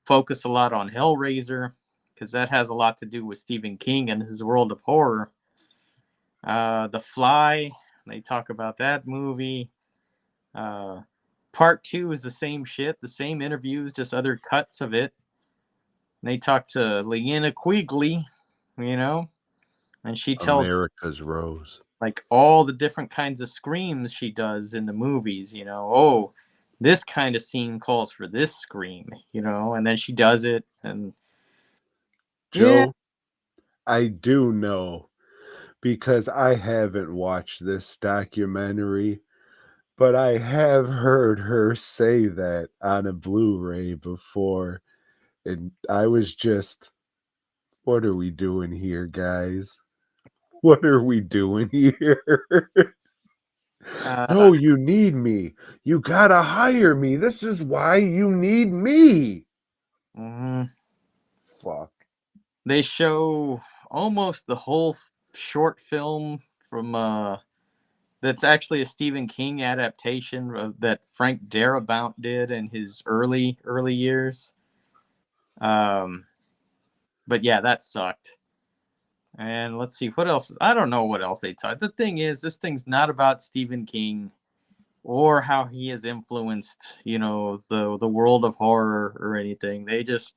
S5: focus a lot on Hellraiser. because that has a lot to do with Stephen King and his world of horror. The Fly, they talk about that movie. Part 2 is the same shit, the same interviews, just other cuts of it. They talk to Leanna Quigley, you know, and she tells
S4: America's Rose.
S5: like all the different kinds of screams she does in the movies, you know. Oh, this kind of scene calls for this scream, you know, and then she does it. And
S4: Joe, I do know, because I haven't watched this documentary, but I have heard her say that on a Blu-ray before, and I was just, what are we doing here, guys? What are we doing here? No, you need me. You gotta hire me. This is why you need me. Fuck.
S5: they show almost the whole short film from that's actually a Stephen King adaptation that Frank Darabont did in his early years. But yeah, that sucked. And let's see what else. I don't know what else they talk. The thing is, this thing's not about Stephen King or how he has influenced, you know, the world of horror or anything. They just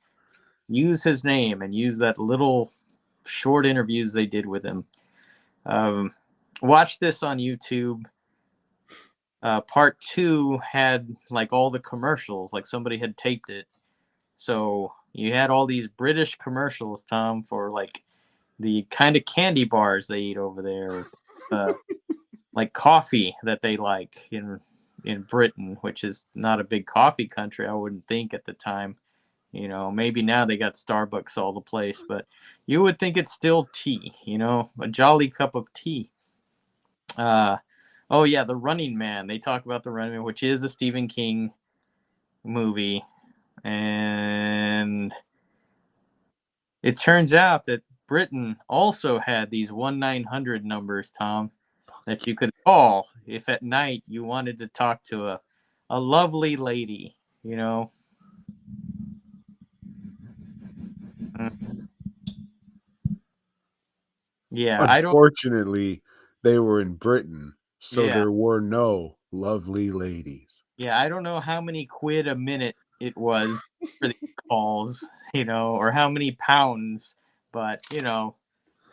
S5: use his name and use that little short interviews they did with him. Watch this on YouTube. Part 2 had like all the commercials, like somebody had taped it. So you had all these British commercials, Tom, for like the kind of candy bars they eat over there, like coffee that they like in Britain, which is not a big coffee country, I wouldn't think at the time. You know, maybe now they got Starbucks all the place, but you would think it's still tea, you know, a jolly cup of tea. Oh yeah, The Running Man. They talk about The Running Man, which is a Stephen King movie. And it turns out that Britain also had these 1-900 numbers, Tom, that you could call if at night you wanted to talk to a lovely lady, you know. Yeah,
S4: Unfortunately, they were in Britain, so
S5: Yeah.
S4: there were no lovely ladies.
S5: I don't know how many quid a minute it was for these calls, you know, or how many pounds, but you know,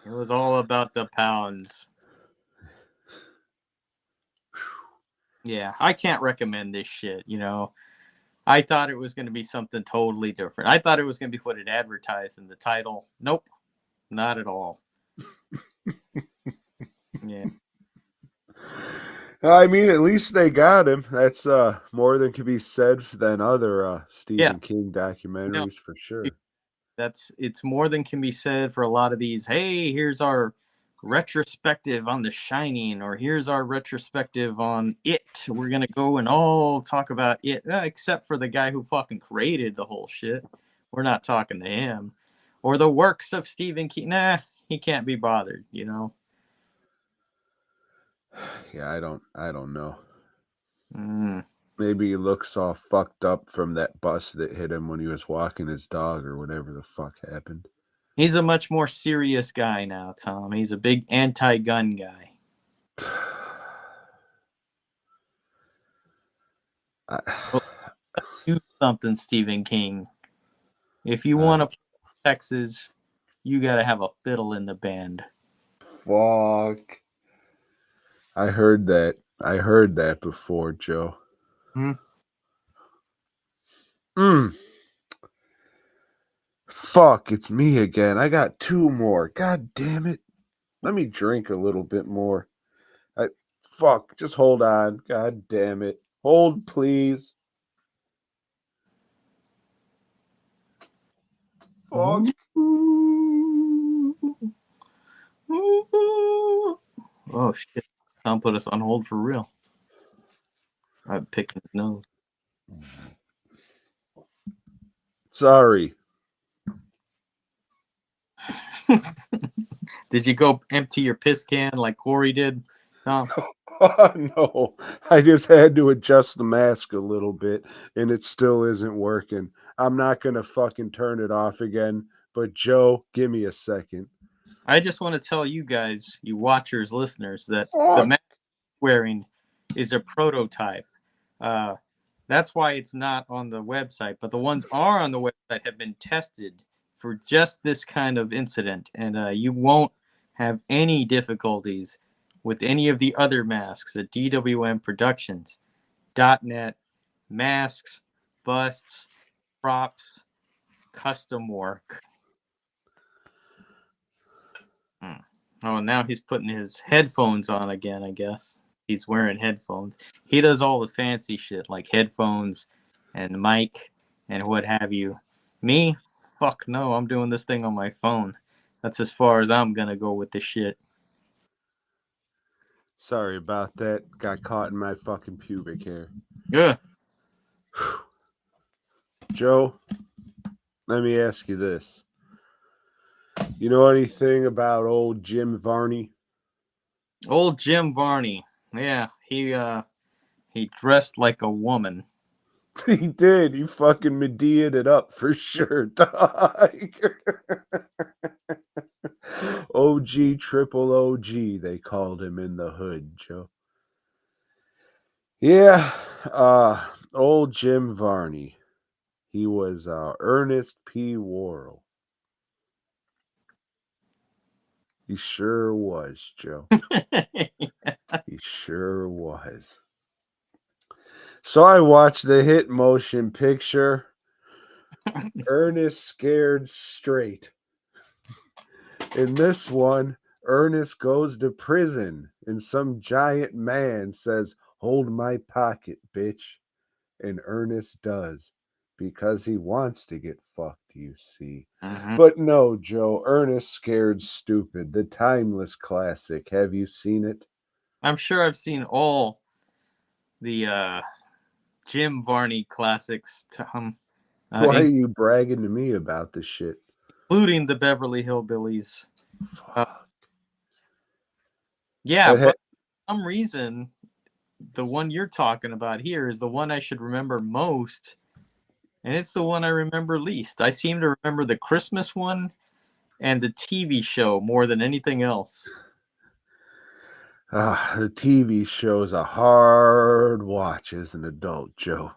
S5: it was all about the pounds. Yeah, I can't recommend this shit, you know. I thought it was going to be something totally different. I thought it was going to be what it advertised in the title. Nope, not at all. Yeah.
S4: I mean, at least they got him. That's more than could be said than other Stephen King documentaries, for sure.
S5: It's more than can be said for a lot of these. Hey, here's our retrospective on The Shining, or here's our retrospective on It. We're gonna go and all talk about it, except for the guy who fucking created the whole shit. We're not talking to him. Or the works of Stephen King. Nah, he can't be bothered, you know.
S4: Yeah, I don't know.
S5: Mm.
S4: Maybe he looks all fucked up from that bus that hit him when he was walking his dog, or whatever the fuck happened.
S5: He's a much more serious guy now, Tom. He's a big anti-gun guy. Do something, Stephen King. If you want to play Texas, you got to have a fiddle in the band.
S4: Fuck. I heard that. I heard that before, Joe. Fuck, it's me again. I got 2 more. God damn it. Let me drink a little bit more. Fuck, just hold on. God damn it. Hold, please. Fuck.
S5: Oh shit! Tom put us on hold for real. I'm picking his nose.
S4: Sorry.
S5: Did you go empty your piss can like Corey did, Tom?
S4: No, I just had to adjust the mask a little bit, and it still isn't working. I'm not gonna fucking turn it off again, But Joe, give me a second.
S5: I just want to tell you guys, you watchers, listeners, that the
S4: Fuck.
S5: mask wearing is a prototype. That's why it's not on the website, but the ones are on the website have been tested for just this kind of incident, and you won't have any difficulties with any of the other masks at DWMProductions.net. Masks, busts, props, custom work. Oh, now he's putting his headphones on again, I guess. He's wearing headphones. He does all the fancy shit like headphones and mic and what have you. Me? Fuck no, I'm doing this thing on my phone. That's as far as I'm gonna go with this shit.
S4: Sorry about that. Got caught in my fucking pubic hair.
S5: Good.
S4: Joe, let me ask you this. You know anything about old Jim Varney?
S5: Old Jim Varney. Yeah, he dressed like a woman.
S4: He did. He fucking Medea'd it up for sure, dog. OG, triple OG, they called him in the hood, Joe. Yeah, old Jim Varney. He was Ernest P. Worrell. He sure was, Joe. He sure was. So I watched the hit motion picture, Ernest Scared Straight. In this one, Ernest goes to prison, and some giant man says, "Hold my pocket, bitch." And Ernest does, because he wants to get fucked, you see.
S5: Mhm.
S4: But no, Joe, Ernest Scared Stupid, the timeless classic. Have you seen it?
S5: I'm sure I've seen all the Jim Varney classics, Tom,
S4: Why are you bragging to me about this shit?
S5: including the Beverly Hillbillies.
S4: Fuck.
S5: Yeah,
S4: That
S5: but for some reason, the one you're talking about here is the one I should remember most, and it's the one I remember least. I seem to remember the Christmas one and the TV show more than anything else.
S4: The TV show's a hard watch as an adult, Joe.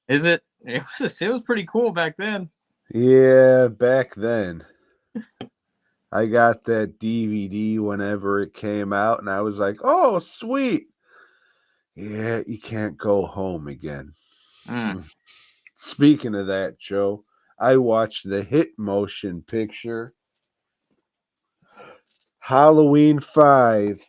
S5: Is it? It was pretty cool back then.
S4: Yeah, back then. I got that DVD whenever it came out, and I was like, oh, sweet. Yeah, you can't go home again. Speaking of that, Joe, I watched the hit motion picture Halloween 5.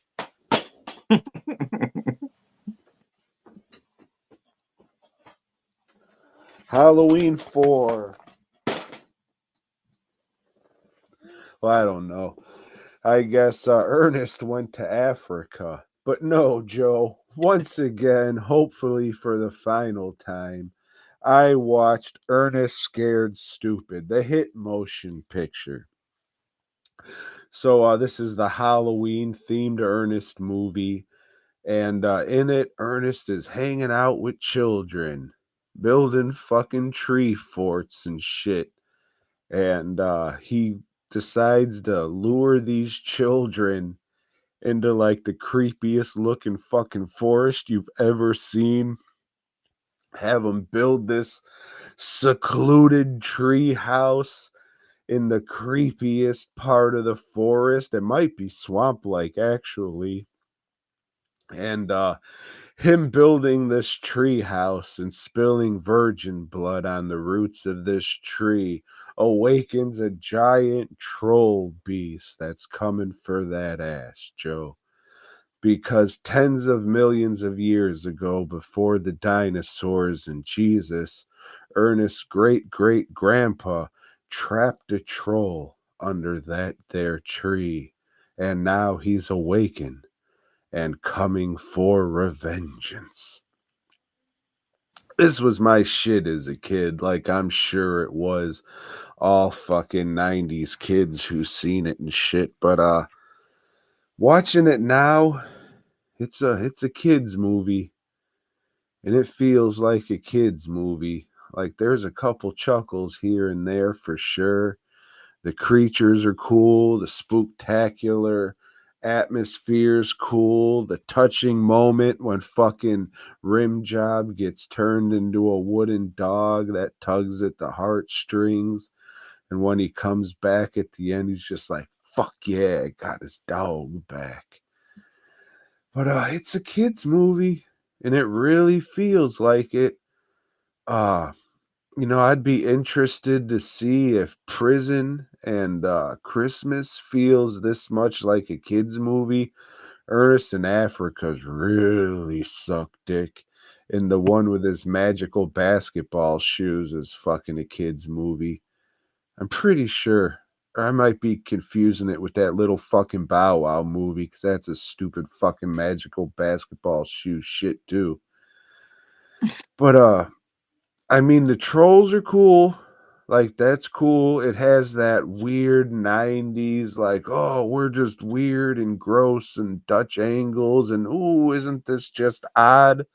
S4: Halloween 4. Well, I don't know. I guess Ernest went to Africa. But no, Joe, once again, hopefully for the final time, I watched Ernest Scared Stupid, the hit motion picture. So this is the Halloween themed Ernest movie. And in it, Ernest is hanging out with children, building fucking tree forts and shit. And he decides to lure these children into like the creepiest looking fucking forest you've ever seen. Have them build this secluded tree house in the creepiest part of the forest. It might be swamp like, actually. And him building this tree house and spilling virgin blood on the roots of this tree awakens a giant troll beast that's coming for that ass, Joe. Because tens of millions of years ago, before the dinosaurs and Jesus, Ernest's great-great-grandpa trapped a troll under that there tree, and now he's awakened and coming for revengeance. This was my shit as a kid, like I'm sure it was all fucking 90s kids who seen it and shit, but watching it now, it's a kids movie, and it feels like a kids movie. Like there's a couple chuckles here and there for sure, The creatures are cool. The spooktacular atmosphere's cool. The touching moment when fucking Rimjob gets turned into a wooden dog that tugs at the heartstrings. And when he comes back at the end, he's just like, fuck yeah, I got his dog back. But it's a kid's movie, and it really feels like it. I'd be interested to see if Prison and Christmas feels this much like a kid's movie. Ernest in Africa's really suck dick. And the one with his magical basketball shoes is fucking a kid's movie. I'm pretty sure. Or I might be confusing it with that little fucking Bow Wow movie, because that's a stupid fucking magical basketball shoe shit too. But I mean, the trolls are cool. Like, that's cool. It has that weird 90s, like, oh, we're just weird and gross and Dutch angles. And, ooh, isn't this just odd?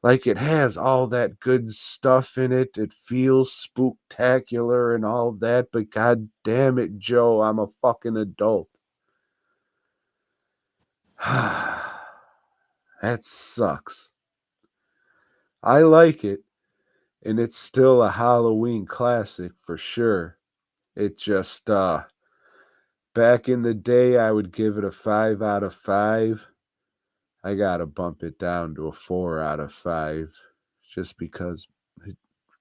S4: Like, it has all that good stuff in it. It feels spooktacular and all that. But god damn it, Joe, I'm a fucking adult. That sucks. I like it. And it's still a Halloween classic for sure. It just, back in the day, I would give it a 5 out of 5. I gotta bump it down to a 4 out of 5, just because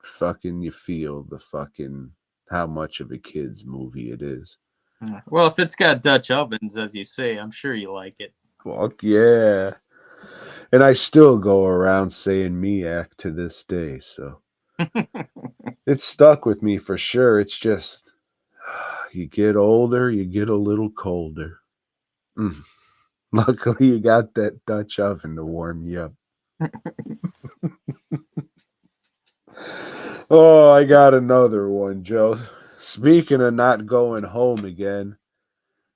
S4: fucking you feel the fucking how much of a kid's movie it is.
S5: Well, if it's got Dutch ovens, as you say, I'm sure you like it.
S4: Fuck yeah. And I still go around saying Miak to this day, so it's stuck with me for sure. It's just, you get older, you get a little colder. Luckily, you got that Dutch oven to warm you up. Oh, I got another one, Joe. Speaking of not going home again,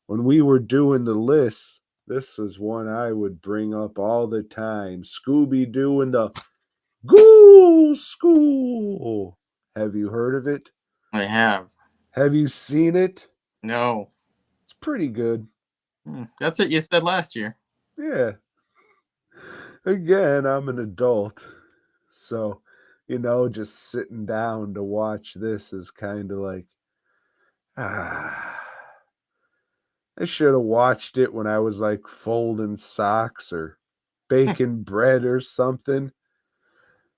S4: when we were doing the lists, this was one I would bring up all the time. Scooby-Doo and the Ghoul School. Have you heard of it?
S5: I have.
S4: Have you seen it?
S5: No.
S4: It's pretty good.
S5: That's what you said last year.
S4: Yeah. Again, I'm an adult. So, just sitting down to watch this is kind of like, I should have watched it when I was like folding socks or baking bread or something.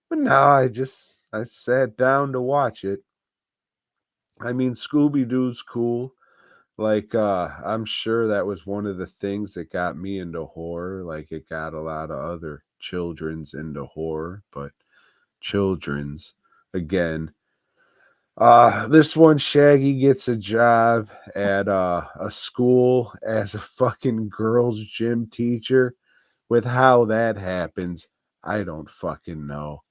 S4: But now I sat down to watch it. I mean, Scooby-Doo's cool. Like, I'm sure that was one of the things that got me into horror. Like, it got a lot of other children's into horror, but children's, again. This one, Shaggy gets a job at a school as a fucking girls' gym teacher. With how that happens, I don't fucking know.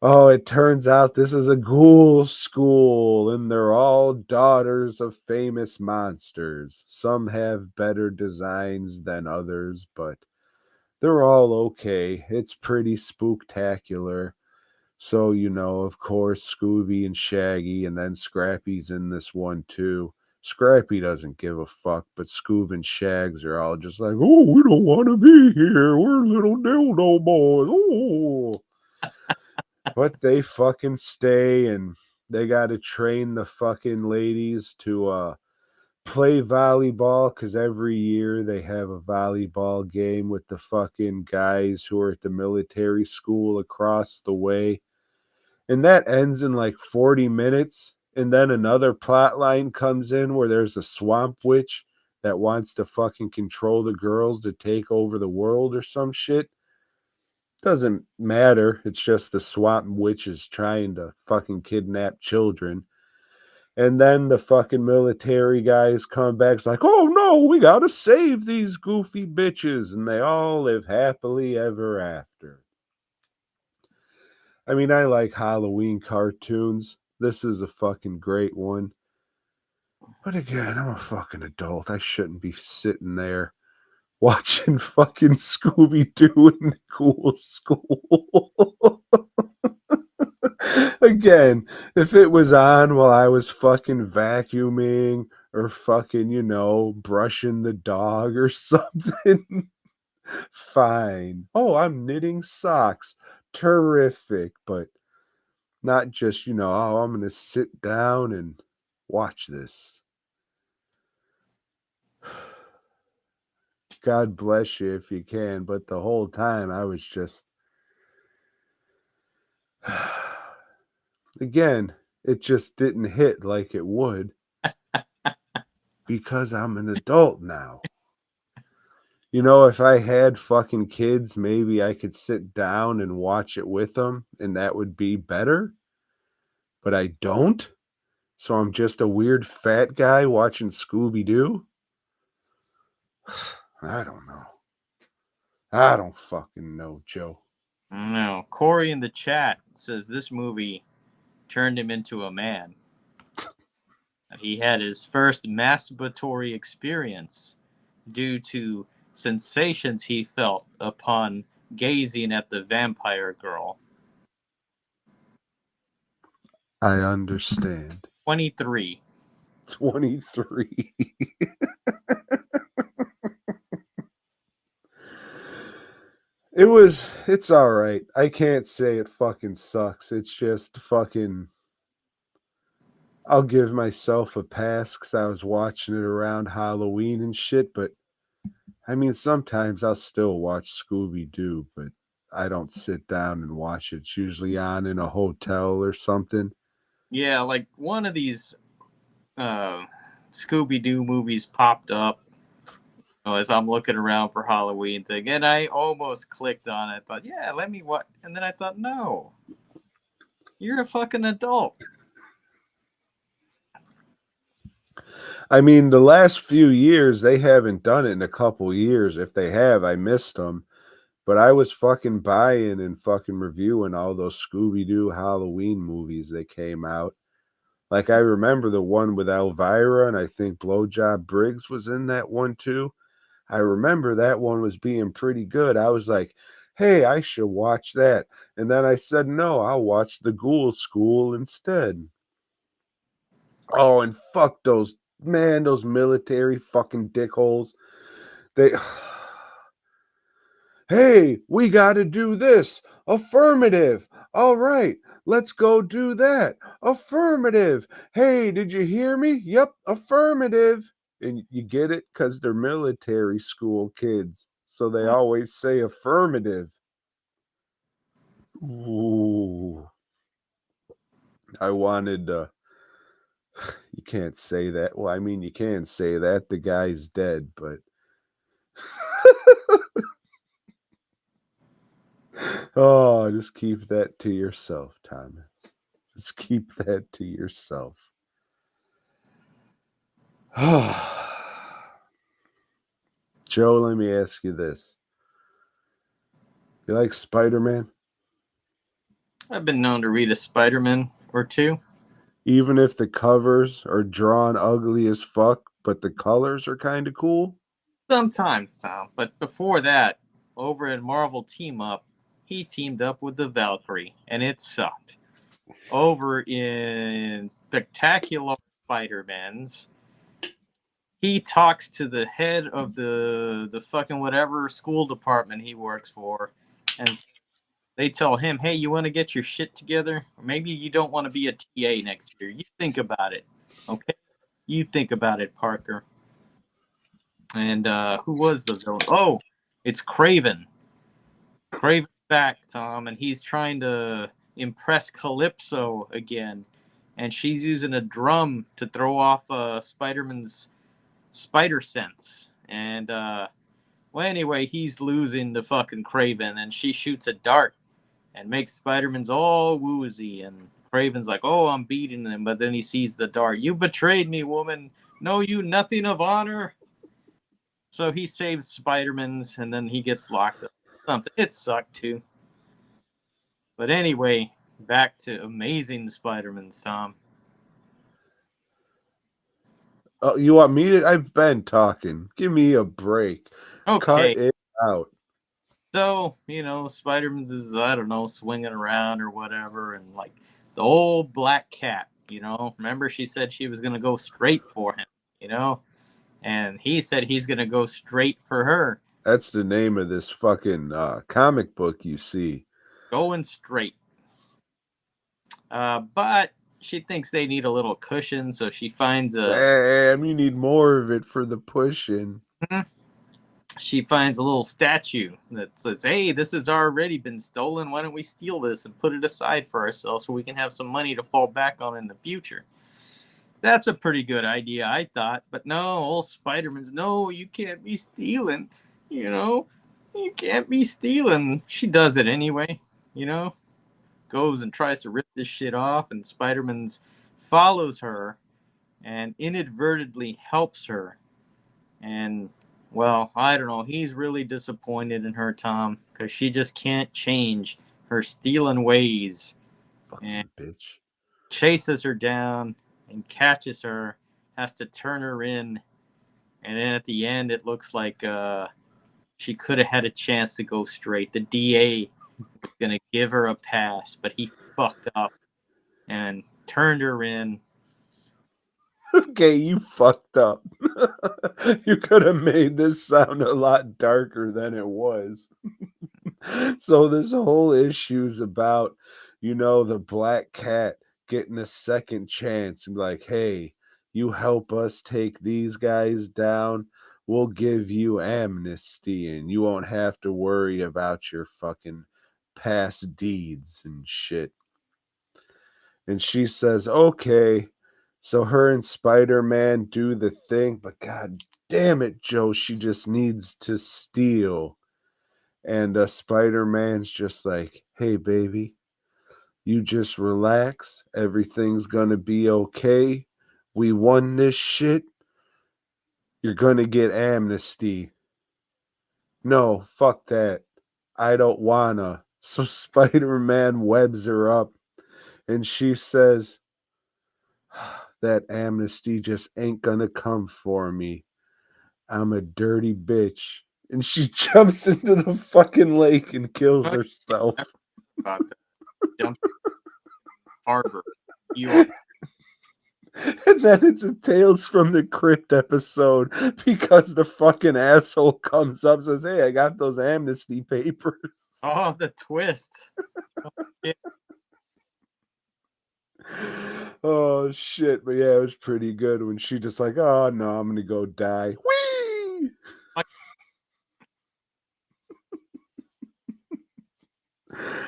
S4: Oh, it turns out this is a ghoul school, and they're all daughters of famous monsters. Some have better designs than others, but they're all okay. It's pretty spooktacular. So, of course, Scooby and Shaggy, and then Scrappy's in this one too. Scrappy doesn't give a fuck, but Scoob and Shags are all just like, oh, we don't want to be here. We're little dildo boys. Oh. But they fucking stay, and they got to train the fucking ladies to play volleyball, because every year they have a volleyball game with the fucking guys who are at the military school across the way. And that ends in like 40 minutes. And then another plot line comes in where there's a swamp witch that wants to fucking control the girls to take over the world or some shit. Doesn't matter. It's just the swamp witch is trying to fucking kidnap children. And then the fucking military guys come back. It's like, oh no, we gotta save these goofy bitches. And they all live happily ever after. I mean, I like Halloween cartoons. This is a fucking great one. But again, I'm a fucking adult. I shouldn't be sitting there watching fucking Scooby-Doo in the Ghoul School. Again, if it was on while I was fucking vacuuming or fucking, brushing the dog or something, fine. Oh, I'm knitting socks. Terrific. But not just, oh, I'm going to sit down and watch this. God bless you if you can. But the whole time I was just, again, it just didn't hit like it would because I'm an adult now. If I had fucking kids, maybe I could sit down and watch it with them and that would be better. But I don't. So I'm just a weird fat guy watching Scooby-Doo. I don't know. I don't fucking know, Joe.
S5: No, Corey in the chat says this movie turned him into a man. He had his first masturbatory experience due to sensations he felt upon gazing at the vampire girl.
S4: I understand.
S5: 23.
S4: 23. It's all right. I can't say it fucking sucks. It's just fucking, I'll give myself a pass because I was watching it around Halloween and shit, but I mean, sometimes I'll still watch Scooby-Doo, but I don't sit down and watch it. It's usually on in a hotel or something.
S5: Yeah, like one of these Scooby-Doo movies popped up as I'm looking around for Halloween thing, and I almost clicked on it. I thought, yeah, let me watch. And then I thought, no, you're a fucking adult.
S4: I mean, the last few years, they haven't done it in a couple years. If they have, I missed them. But I was fucking buying and fucking reviewing all those Scooby-Doo Halloween movies that came out. Like, I remember the one with Elvira, and I think Blowjob Briggs was in that one too. I remember that one was being pretty good. I was like, hey, I should watch that. And then I said, no, I'll watch the Ghoul School instead. Oh, and fuck those military fucking dickholes. They, hey, we got to do this. Affirmative. All right, let's go do that. Affirmative. Hey, did you hear me? Yep, affirmative. And you get it? Because they're military school kids. So they always say affirmative. Ooh. I wanted you can't say that. Well, I mean, you can say that. The guy's dead, but oh, just keep that to yourself, Thomas. Just keep that to yourself. Joe, let me ask you this. You like Spider-Man?
S5: I've been known to read a Spider-Man or two.
S4: Even if the covers are drawn ugly as fuck, but the colors are kind of cool?
S5: Sometimes, Tom. But before that, over in Marvel Team Up, he teamed up with the Valkyrie, and it sucked. Over in Spectacular Spider-Man's, he talks to the head of the fucking whatever school department he works for, and they tell him, hey, you want to get your shit together? Or maybe you don't want to be a TA next year. You think about it, okay? You think about it, Parker. And who was the villain? Oh, it's Craven. Craven's back, Tom, and he's trying to impress Calypso again. And she's using a drum to throw off Spider-Man's spider sense. And, well, anyway, he's losing to fucking Craven, and she shoots a dart and makes Spider-Man's all woozy. And Craven's like, oh, I'm beating him. But then he sees the dart. You betrayed me, woman. Know you nothing of honor. So he saves Spider-Man's, and then he gets locked up. Something. It sucked, too. But anyway, back to Amazing Spider-Man's, Tom.
S4: Oh, you want me to? I've been talking. Give me a break.
S5: Okay.
S4: Cut it out.
S5: So, Spider-Man's is, I don't know, swinging around or whatever, and, like, the old black cat, you know. Remember she said she was going to go straight for him, you know? And he said he's going to go straight for her.
S4: That's the name of this fucking comic book you see.
S5: Going straight. But she thinks they need a little cushion, so she finds a
S4: Damn, you need more of it for the pushing.
S5: little statue that says, "Hey, this has already been stolen. Why don't we steal this and put it aside for ourselves so we can have some money to fall back on in the future?" That's a pretty good idea, I thought. But no, old Spider-Man's, no, you can't be stealing. You know, you can't be stealing. She does it anyway, you know, goes and tries to rip this shit off, and Spider-Man's follows her and inadvertently helps her. And, well, I don't know. He's really disappointed in her, Tom, because she just can't change her stealing ways.
S4: Fucking
S5: And
S4: bitch.
S5: chases her down and catches her, has to turn her in. And then at the end, it looks like she could have had a chance to go straight. The DA was going to give her a pass, but he fucked up and turned her in.
S4: Okay, you fucked up. You could have made this sound a lot darker than it was. So this whole issue's about, you know, the black cat getting a second chance and be like, hey, you help us take these guys down, we'll give you amnesty and you won't have to worry about your fucking past deeds and shit. And she says, okay. So her and Spider-Man do the thing, but god damn it, Joe, she just needs to steal. And Spider-Man's just like, hey, baby, you just relax. Everything's gonna be okay. We won this shit. You're gonna get amnesty. No, fuck that. I don't wanna. So Spider-Man webs her up and she says, that amnesty just ain't gonna come for me. I'm a dirty bitch. And she jumps into the fucking lake and kills herself.
S5: About that. Jump harbor. You are.
S4: And then it's a Tales from the Crypt episode because the fucking asshole comes up and says, hey, I got those amnesty papers.
S5: Oh, the twist.
S4: Oh shit. But yeah, it was pretty good when she just like, oh no, I'm gonna go die. Whee!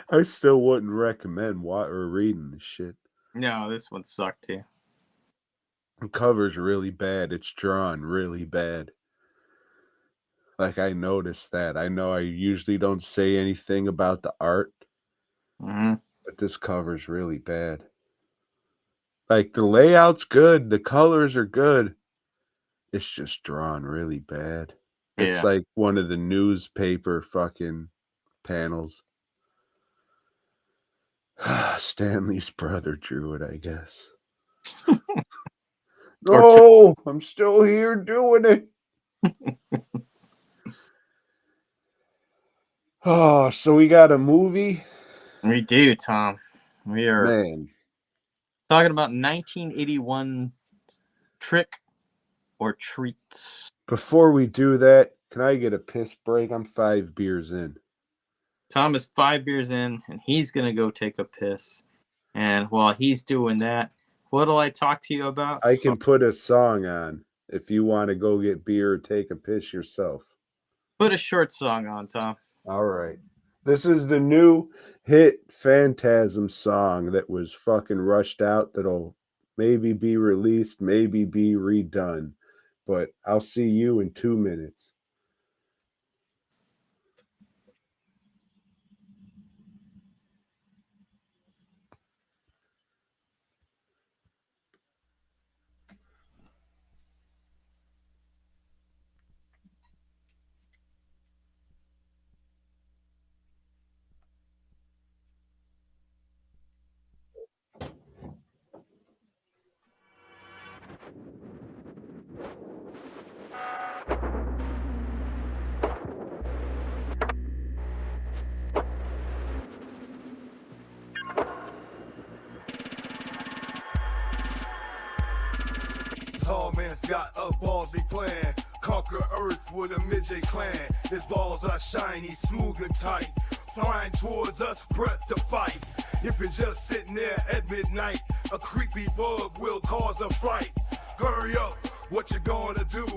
S4: I still wouldn't recommend reading the shit.
S5: No, this one sucked too.
S4: The cover's really bad. It's drawn really bad. Like, I noticed that. I know I usually don't say anything about the art,
S5: Mm-hmm.
S4: but this cover's really bad. Like, the layout's good, the colors are good. It's just drawn really bad. It's
S5: Yeah.
S4: like one of the newspaper fucking panels. Stanley's brother drew it, I guess. No, I'm still here doing it. Oh, so we got a movie?
S5: We do, Tom. We are
S4: Man,
S5: talking about 1981 Trick or Treats.
S4: before we do that, can I get a piss break? I'm 5 beers in.
S5: Tom is 5 beers in, and he's going to go take a piss. And while he's doing that, what'll I talk to you about?
S4: I can put a song on if you want to go get beer or take a piss yourself.
S5: Put a short song on, Tom.
S4: All right. This is the new hit Phantasm song that was fucking rushed out that'll maybe be released, maybe be redone. But I'll see you in 2 minutes.
S2: got a ballsy plan. Conquer Earth with a midget clan. His balls are shiny, smooth and tight. Flying towards us, breath to fight. If you're just sitting there at midnight, a creepy bug will cause a fright. Hurry up, what you gonna do?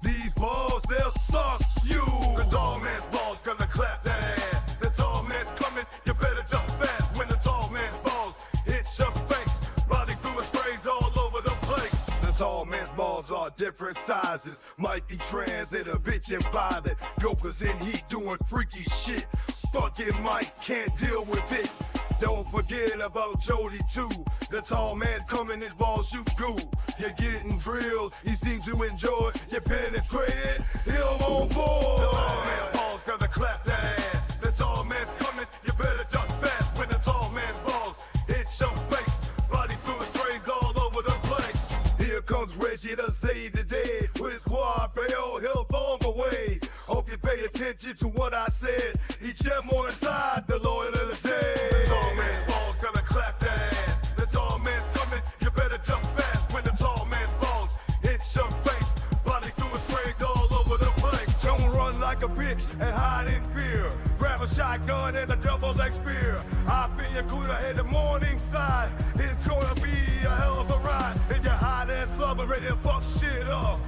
S2: These balls, they'll suck you. The tall man's balls gonna clap that ass. The tall man's coming, you better jump fast. When the tall man's balls hit your face, body fluid sprays all over the place. The tall man's balls are different sizes. Might be trans and a bitch and violet. Yokers in heat doing freaky shit. Fucking Mike can't deal with it. Don't forget about Jody too. The tall man's coming, his balls shoot goo. You're getting drilled, he seems to enjoy. You penetrated, he'll on board. The tall man's balls gonna clap that ass. The tall man's coming, you better duck fast. When the tall man's balls hit your face, body fluid sprays all over the place. Here comes Reggie to save the day. With his squad, bail, he'll fall away. Hope you pay attention to what I said. Each gem on the side, the Lord of the day. The tall man's balls gonna clap that ass. The tall man's coming, you better jump fast. When the tall man's balls hit your face, body fluid sprays all over the place. Don't run like a bitch and hide in fear. Grab a shotgun and a double-leg spear. Hop in your cooler, head to morning side. It's gonna be a hell of a ride. And your hot ass lover ready to fuck shit up.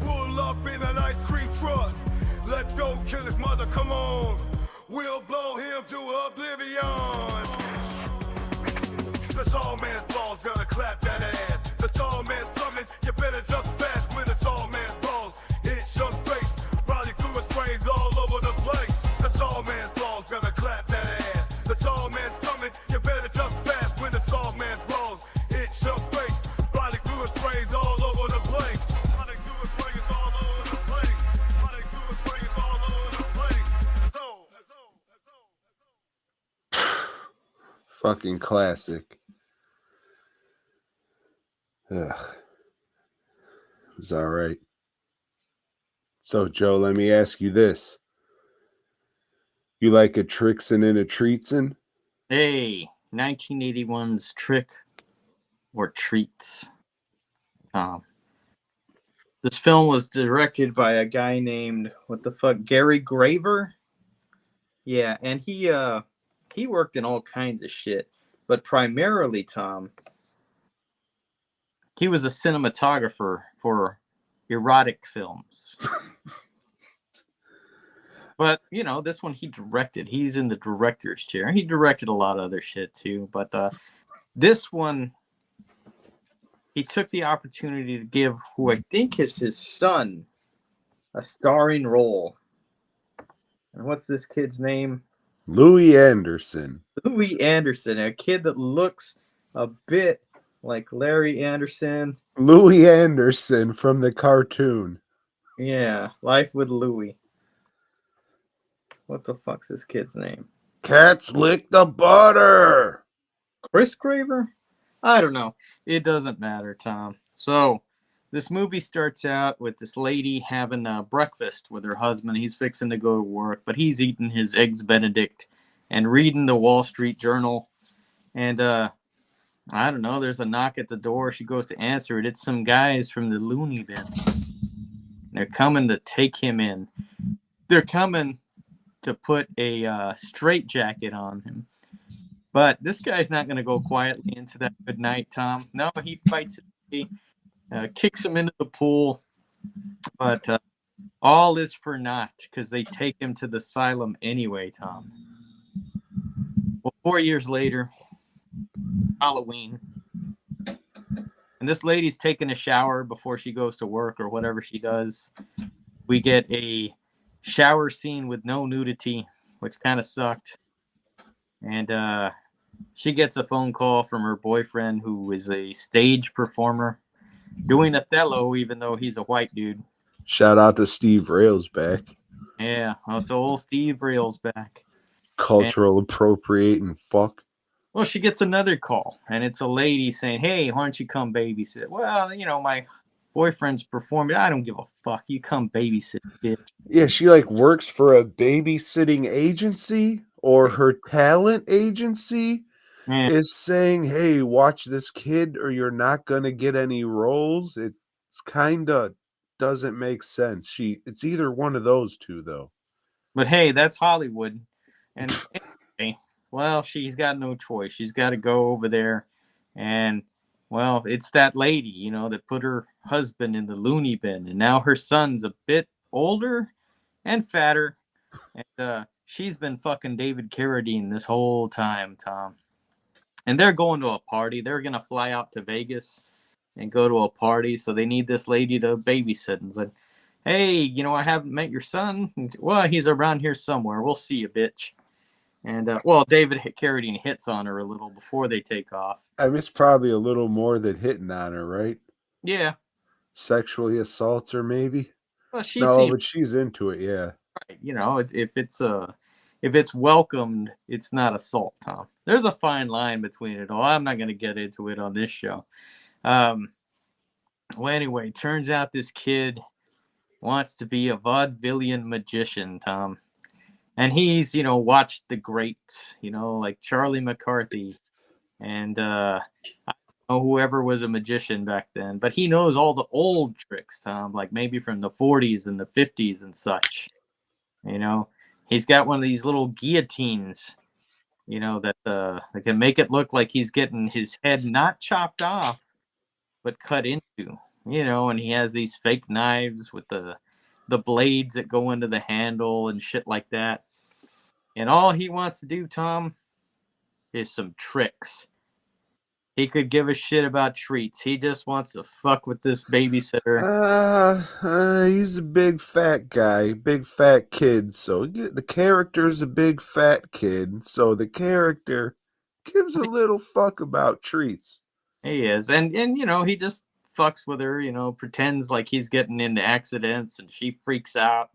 S2: Pull up in an ice cream truck. Let's go kill his mother, come on. We'll blow him to oblivion. The tall man's balls gonna clap that ass. The tall man's coming, you better jump fast. When the tall man's balls hit your face, body fluid sprays all over the place. The tall man's balls gonna clap that ass. The tall man's coming, you better jump fast. When the tall man's balls hit your face, body fluid sprays all over the place. Body fluid sprays all over the place. Body fluid sprays all over the place.
S4: Fucking classic. Ugh. It was all right. So, Joe, let me ask you this. You like a Trixin' and a Treatsin'?
S5: Hey, 1981's Trick or Treats. This film was directed by a guy named, Gary Graver? Yeah, and he worked in all kinds of shit. But primarily, Tom, he was a cinematographer for erotic films. But, you know, this one he directed. He's in the director's chair. He directed a lot of other shit, too. But this one, he took the opportunity to give who I think is his son a starring role. And what's this kid's name?
S4: Louis Anderson.
S5: Louis Anderson, a kid that looks a bit like Larry Anderson.
S4: Louis Anderson from the cartoon.
S5: Yeah, Life with Louie. What the fuck's this kid's name?
S4: Cats lick the butter.
S5: Chris Graver? I don't know. It doesn't matter, Tom. So, this movie starts out with this lady having breakfast with her husband. He's fixing to go to work, but he's eating his Eggs Benedict and reading the Wall Street Journal. And, I don't know, there's a knock at the door. She goes to answer it. It's some guys from the loony bin. They're coming to take him in. They're coming to put a straitjacket on him. But this guy's not going to go quietly into that good night, Tom. No, he fights it. Kicks him into the pool. But all is for naught because they take him to the asylum anyway, Tom. Well, 4 years later, Halloween. And this lady's taking a shower before she goes to work or whatever she does. We get a shower scene with no nudity, which kind of sucked. And she gets a phone call from her boyfriend, who is a stage performer, doing Othello, even though he's a white dude.
S4: Shout out to Steve Railsback.
S5: Yeah, well, it's old Steve Railsback.
S4: Cultural appropriating fuck.
S5: Well, she gets another call, and it's a lady saying, hey, why don't you come babysit? Well, you know, my boyfriend's performing. I don't give a fuck. You come babysit, bitch.
S4: Yeah, she like works for a babysitting agency, or her talent agency is saying, hey, watch this kid or you're not going to get any roles. It's kinda doesn't make sense. It's either one of those two though.
S5: But hey, that's Hollywood. And anyway, well, she's got no choice. She's got to go over there. And, well, it's that lady, that put her husband in the loony bin. And now her son's a bit older and fatter. And she's been fucking David Carradine this whole time, Tom. And they're going to a party. They're going to fly out to Vegas and go to a party. So they need this lady to babysit. And like, hey, I haven't met your son. Well, he's around here somewhere. We'll see you, bitch. And, well, David Carradine hits on her a little before they take off.
S4: I mean, it's probably a little more than hitting on her, right?
S5: Yeah.
S4: Sexually assaults her, maybe?
S5: Well, she
S4: No,
S5: seems
S4: but she's into it, yeah.
S5: right. If it's welcomed, it's not assault, Tom. There's a fine line between it all. I'm not going to get into it on this show. Well, anyway, turns out this kid wants to be a vaudevillian magician, Tom. And he's, watched the greats, like Charlie McCarthy and I don't know whoever was a magician back then. But he knows all the old tricks, Tom, like maybe from the 40s and the 50s and such. He's got one of these little guillotines, that can make it look like he's getting his head not chopped off, but cut into, and he has these fake knives with the blades that go into the handle and shit like that. And all he wants to do, Tom, is some tricks. He could give a shit about treats. He just wants to fuck with this babysitter.
S4: He's a big fat guy, big fat kid. So the character's a big fat kid. So the character gives a little fuck about treats.
S5: He is. And he just fucks with her, pretends like he's getting into accidents and she freaks out,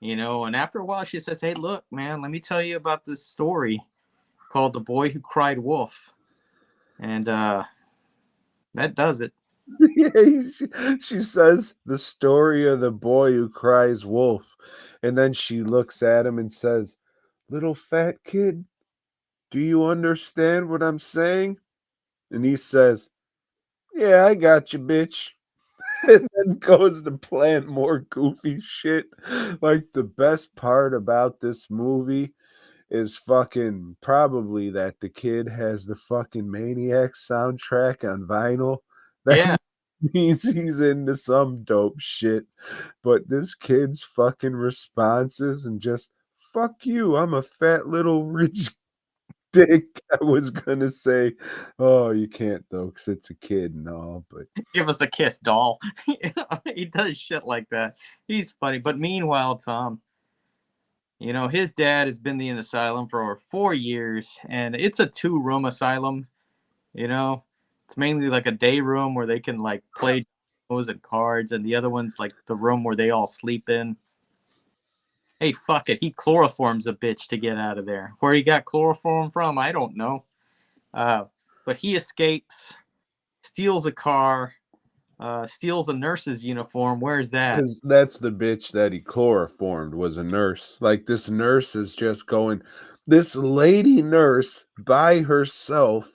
S5: and after a while she says, hey, look, man, let me tell you about this story called The Boy Who Cried Wolf. And that does it.
S4: Yeah, she says the story of the boy who cries wolf. And then she looks at him and says, little fat kid, do you understand what I'm saying? And he says, yeah, I got you, bitch. And then goes to plan more goofy shit. Like the best part about this movie is fucking probably that the kid has the fucking Maniac soundtrack on vinyl. That
S5: Yeah.
S4: means he's into some dope shit. But this kid's fucking responses and just, fuck you, I'm a fat little rich dick. I was gonna say, oh, you can't though, because it's a kid and all, but
S5: Give us a kiss, doll. He does shit like that. He's funny. But meanwhile, Tom, his dad has been in the asylum for over 4 years, and it's a 2-room asylum. It's mainly like a day room where they can like play and cards, and the other one's like the room where they all sleep in. Hey, fuck it. He chloroforms a bitch to get out of there. Where he got chloroform from, I don't know. But he escapes, steals a car, steals a nurse's uniform. Where's that?
S4: because that's the bitch that he chloroformed was a nurse. Like this nurse is just going, this lady nurse by herself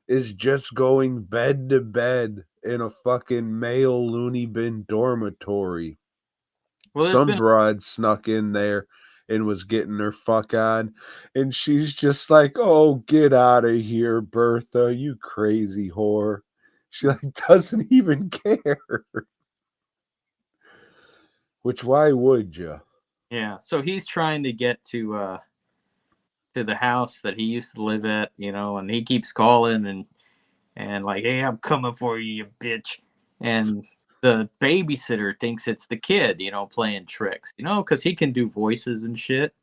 S4: is just going bed to bed in a fucking male loony bin dormitory.
S5: Well,
S4: Some broad snuck in there and was getting her fuck on, and she's just like, oh, get out of here, Bertha, you crazy whore. She like doesn't even care. Which why would you?
S5: Yeah, so he's trying to get to the house that he used to live at, and he keeps calling and like, hey, I'm coming for you, you bitch. And the babysitter thinks it's the kid, playing tricks, because he can do voices and shit.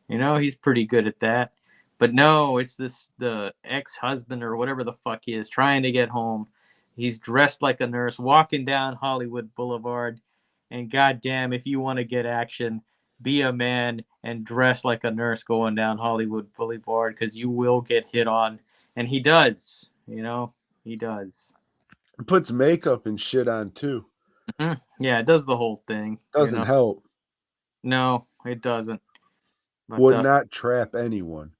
S5: He's pretty good at that. But no, it's the ex-husband or whatever the fuck he is trying to get home. He's dressed like a nurse, walking down Hollywood Boulevard. And goddamn, if you want to get action, be a man and dress like a nurse going down Hollywood Boulevard, because you will get hit on. And he does, he does.
S4: Puts makeup and shit on too.
S5: Mm-hmm. Yeah, it does the whole thing.
S4: Doesn't help.
S5: No, it doesn't. But,
S4: would not trap anyone.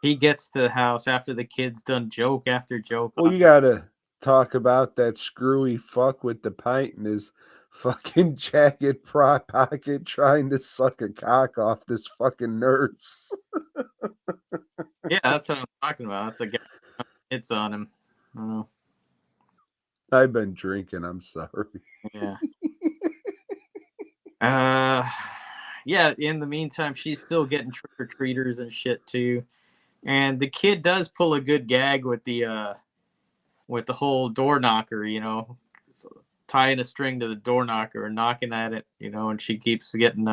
S5: He gets to the house after the kid's done joke after joke.
S4: Well, you gotta talk about that screwy fuck with the pint in his fucking jacket pocket trying to suck a cock off this fucking nurse.
S5: Yeah, that's what I'm talking about. That's the guy hits on him. Oh,
S4: I've been drinking, I'm sorry.
S5: yeah. Uh, yeah. In the meantime, she's still getting trick or treaters and shit too. And the kid does pull a good gag with the whole door knocker, so tying a string to the door knocker and knocking at it, and she keeps getting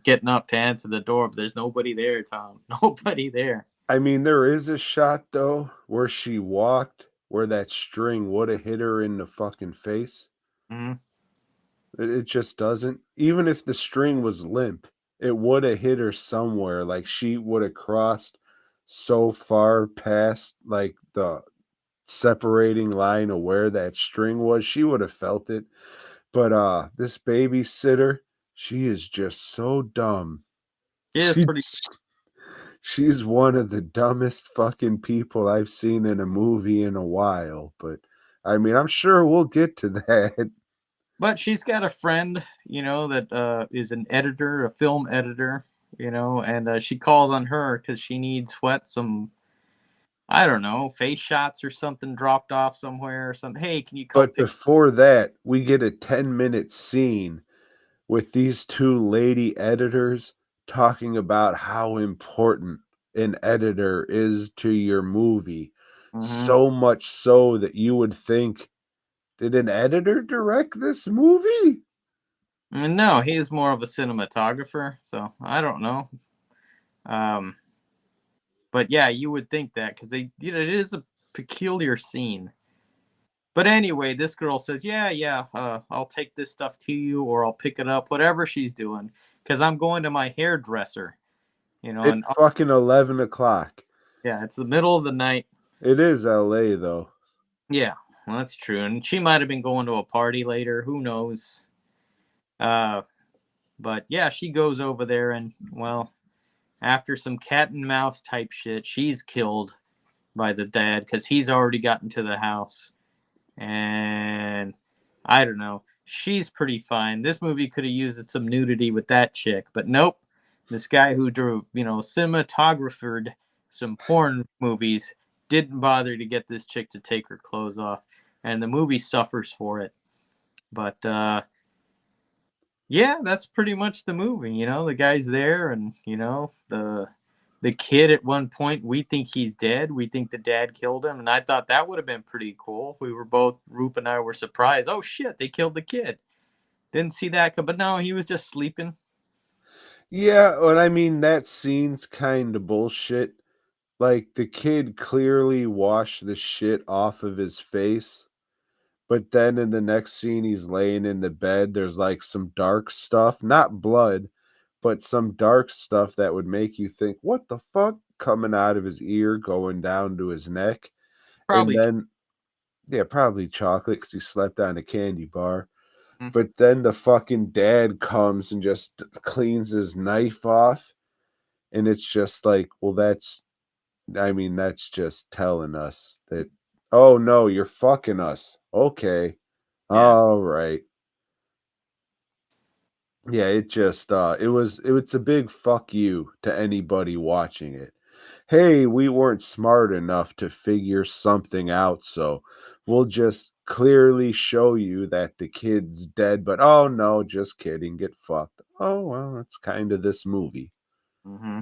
S5: getting up to answer the door, but there's nobody there, Tom. Nobody there.
S4: I mean, there is a shot though where she walked where that string would have hit her in the fucking face.
S5: Hmm.
S4: It just doesn't. Even if the string was limp, it would have hit her somewhere. Like she would have crossed so far past like the separating line of where that string was, she would have felt it. But this babysitter, she is just so dumb.
S5: It is pretty.
S4: She's one of the dumbest fucking people I've seen in a movie in a while. But I mean, I'm sure we'll get to that.
S5: But she's got a friend, that is an editor, a film editor, and she calls on her because she needs some, I don't know, face shots or something dropped off somewhere or something. Hey, can you come
S4: But
S5: pick?
S4: before that, we get a 10-minute scene with these two lady editors talking about how important an editor is to your movie.
S5: Mm-hmm.
S4: So much so that you would think, did an editor direct this movie?
S5: No, he's more of a cinematographer, so I don't know. Um, but yeah, you would think that because it is a peculiar scene. But anyway, this girl says, "Yeah, I'll take this stuff to you, or I'll pick it up, whatever she's doing, because I'm going to my hairdresser." And
S4: It's fucking 11 o'clock.
S5: yeah, it's the middle of the night.
S4: It is LA, though.
S5: Yeah, well, that's true, and she might have been going to a party later. Who knows? Uh, but yeah, she goes over there, and well, after some cat and mouse type shit, she's killed by the dad because he's already gotten to the house. And I don't know. She's pretty fine. This movie could have used some nudity with that chick, but nope. This guy who drew, cinematographered some porn movies didn't bother to get this chick to take her clothes off, and the movie suffers for it. But yeah, that's pretty much the movie. The guy's there, and the kid at one point, we think he's dead. We think the dad killed him, and I thought that would have been pretty cool. We were both, Roop and I were surprised. Oh shit, they killed the kid. Didn't see that, but no, he was just sleeping.
S4: Yeah, and I mean, that scene's kind of bullshit. Like, the kid clearly washed the shit off of his face. But then in the next scene, he's laying in the bed. There's like some dark stuff, not blood, but some dark stuff that would make you think, what the fuck? Coming out of his ear, going down to his neck. And
S5: Probably.
S4: then, yeah, probably chocolate because he slept on a candy bar.
S5: Mm.
S4: But then the fucking dad comes and just cleans his knife off. And it's just like, well, that's just telling us that, oh no, you're fucking us. Okay.
S5: Yeah.
S4: All right. Yeah, it's a big fuck you to anybody watching it. Hey, we weren't smart enough to figure something out, so we'll just clearly show you that the kid's dead, but oh no, just kidding, get fucked. Oh well, that's kind of this movie.
S5: Mm-hmm.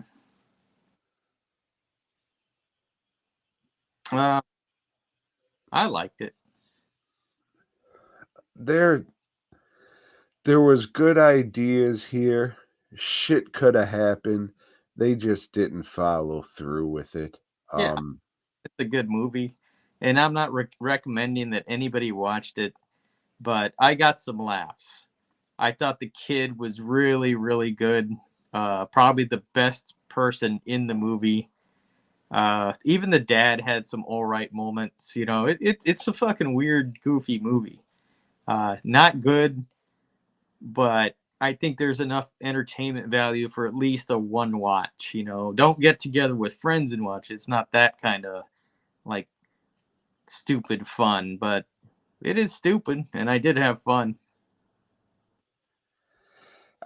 S5: Uh, I liked it.
S4: There was good ideas here. Shit could have happened. They just didn't follow through with it.
S5: Yeah, it's a good movie, and I'm not recommending that anybody watched it, but I got some laughs. I thought the kid was really, really good. Probably the best person in the movie. Even the dad had some all right moments. It's a fucking weird, goofy movie. Not good, but I think there's enough entertainment value for at least a one watch. Don't get together with friends and watch. It's not that kind of like stupid fun, but it is stupid, and I did have fun.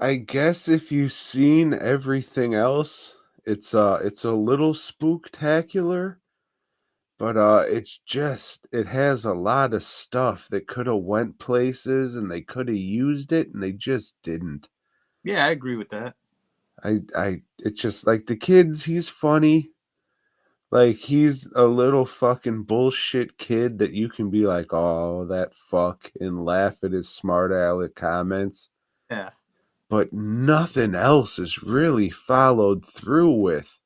S4: I guess if you've seen everything else, it's a little spooktacular, but it has a lot of stuff that could have went places and they could have used it and they just didn't.
S5: Yeah, I agree with that.
S4: It's just like the kids, he's funny. Like he's a little fucking bullshit kid that you can be like, oh, that fuck, and laugh at his smart aleck comments.
S5: Yeah.
S4: But nothing else is really followed through with.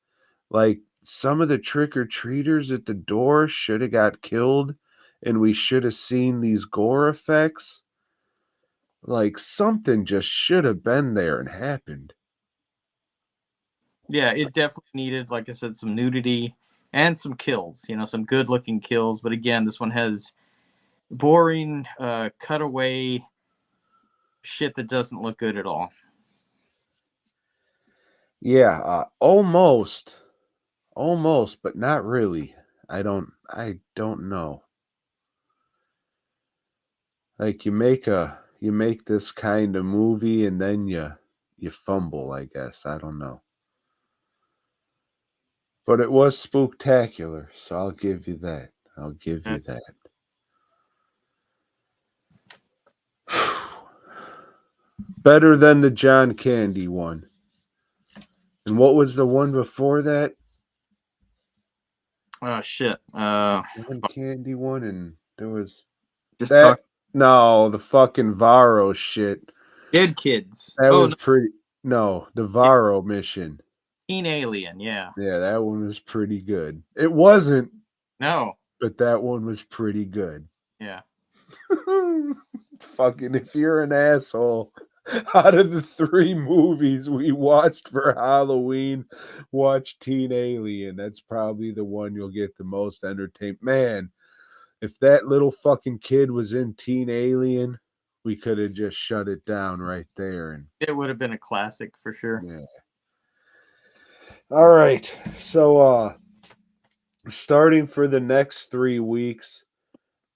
S4: Like some of the trick-or-treaters at the door should have got killed and we should have seen these gore effects. Like something just should have been there and happened.
S5: Yeah, it definitely needed, like I said, some nudity and some kills, some good looking kills. But again, this one has boring, cutaway shit that doesn't look good at all.
S4: Yeah, almost, but not really. I don't know. Like you make this kind of movie and then you fumble, I guess. I don't know. But it was spooktacular, so I'll give you that. I'll give you that. Better than the John Candy one. And what was the one before that?
S5: Oh shit.
S4: John Candy one, and there was
S5: Just
S4: that.
S5: talk
S4: No, the fucking Varro shit.
S5: Dead Kids.
S4: That was
S5: No,
S4: pretty. No, the Varro mission.
S5: Teen Alien, yeah.
S4: Yeah, that one was pretty good. It wasn't,
S5: No.
S4: but that one was pretty good.
S5: Yeah.
S4: Fucking, if you're an asshole, out of the 3 movies we watched for Halloween, watch Teen Alien. That's probably the one you'll get the most entertainment. Man, if that little fucking kid was in Teen Alien, we could have just shut it down right there. And
S5: It would have been a classic for sure.
S4: yeah. All right. So starting for the next 3 weeks,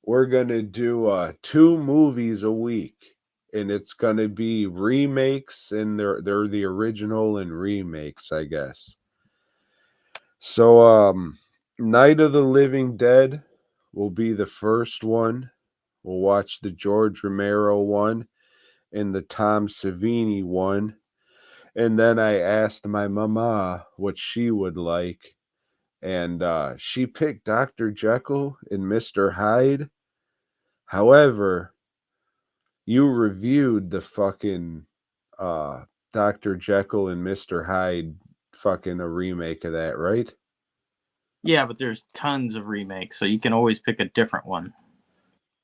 S4: we're going to do 2 movies a week, and it's going to be remakes, and they're the original and remakes, I guess. So Night of the Living Dead will be the first one. We'll watch the George Romero one and the Tom Savini one. And then I asked my mama what she would like, and she picked Dr. Jekyll and Mr. Hyde. However, you reviewed the fucking Dr. Jekyll and Mr. Hyde fucking a remake of that, right?
S5: Yeah, but there's tons of remakes, so you can always pick a different one.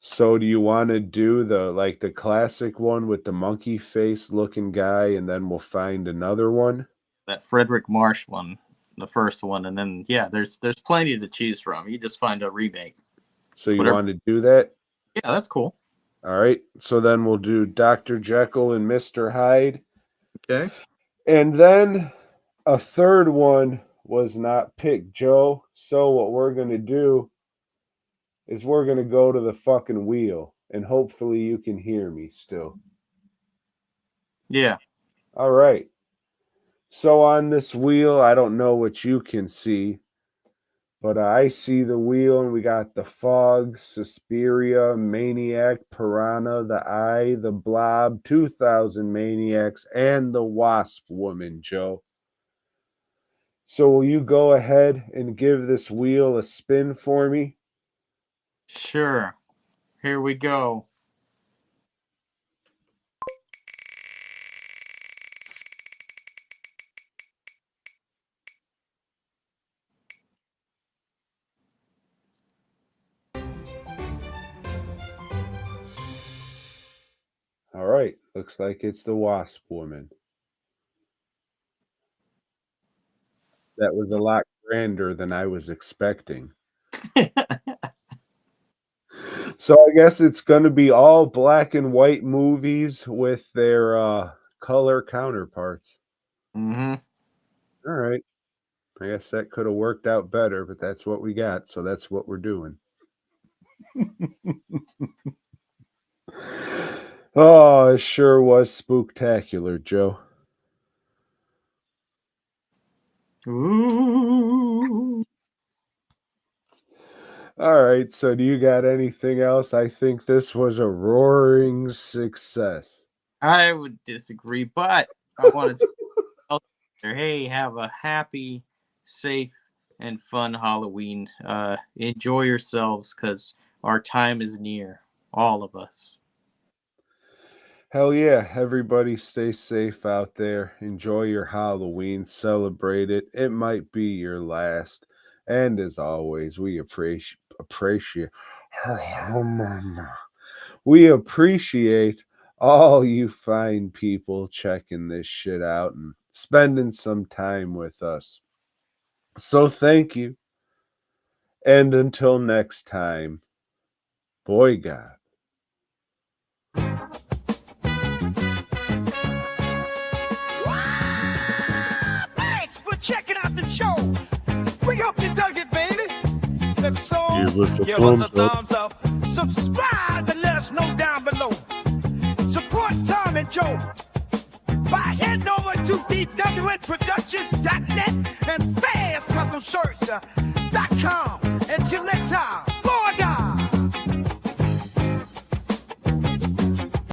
S4: So do you want to do the classic one with the monkey face looking guy, and then we'll find another one?
S5: That Frederick Marsh one, the first one, and then yeah, there's plenty to choose from. You just find a remake.
S4: So you want to do that?
S5: Yeah, that's cool.
S4: All right. So then we'll do Dr. Jekyll and Mr. Hyde.
S5: Okay.
S4: And then a third one was not picked, Joe. So what we're going to do is we're going to go to the fucking wheel, and hopefully you can hear me still.
S5: Yeah.
S4: All right. So on this wheel, I don't know what you can see, but I see the wheel, and we got the Fog, Suspiria, Maniac, Piranha, The Eye, The Blob, 2000 Maniacs, and The Wasp Woman, Joe. So will you go ahead and give this wheel a spin for me?
S5: Sure. Here we go.
S4: All right. Looks like it's the Wasp Woman. That was a lot grander than I was expecting. So I guess it's going to be all black and white movies with their color counterparts.
S5: Mm-hmm.
S4: All right. I guess that could have worked out better, but that's what we got, so that's what we're doing. Oh, it sure was spooktacular, Joe.
S5: Ooh.
S4: All right, so do you got anything else? I think this was a roaring success.
S5: I would disagree, but I wanted to tell you, hey, have a happy, safe, and fun Halloween. Enjoy yourselves because our time is near, all of us.
S4: Hell yeah, everybody stay safe out there. Enjoy your Halloween, celebrate it. It might be your last. And as always, appreciate we appreciate all you fine people checking this shit out and spending some time with us. So thank you. And until next time, boy God.
S3: Thanks for checking out the show. We hope you dug it, baby. If so,
S4: Give us a
S3: give us a
S4: thumbs
S3: thumbs up. Subscribe and let us know down below. Support Tom and Joe by heading over to dwnproductions.net and fastcustomshirts.com. Until next time.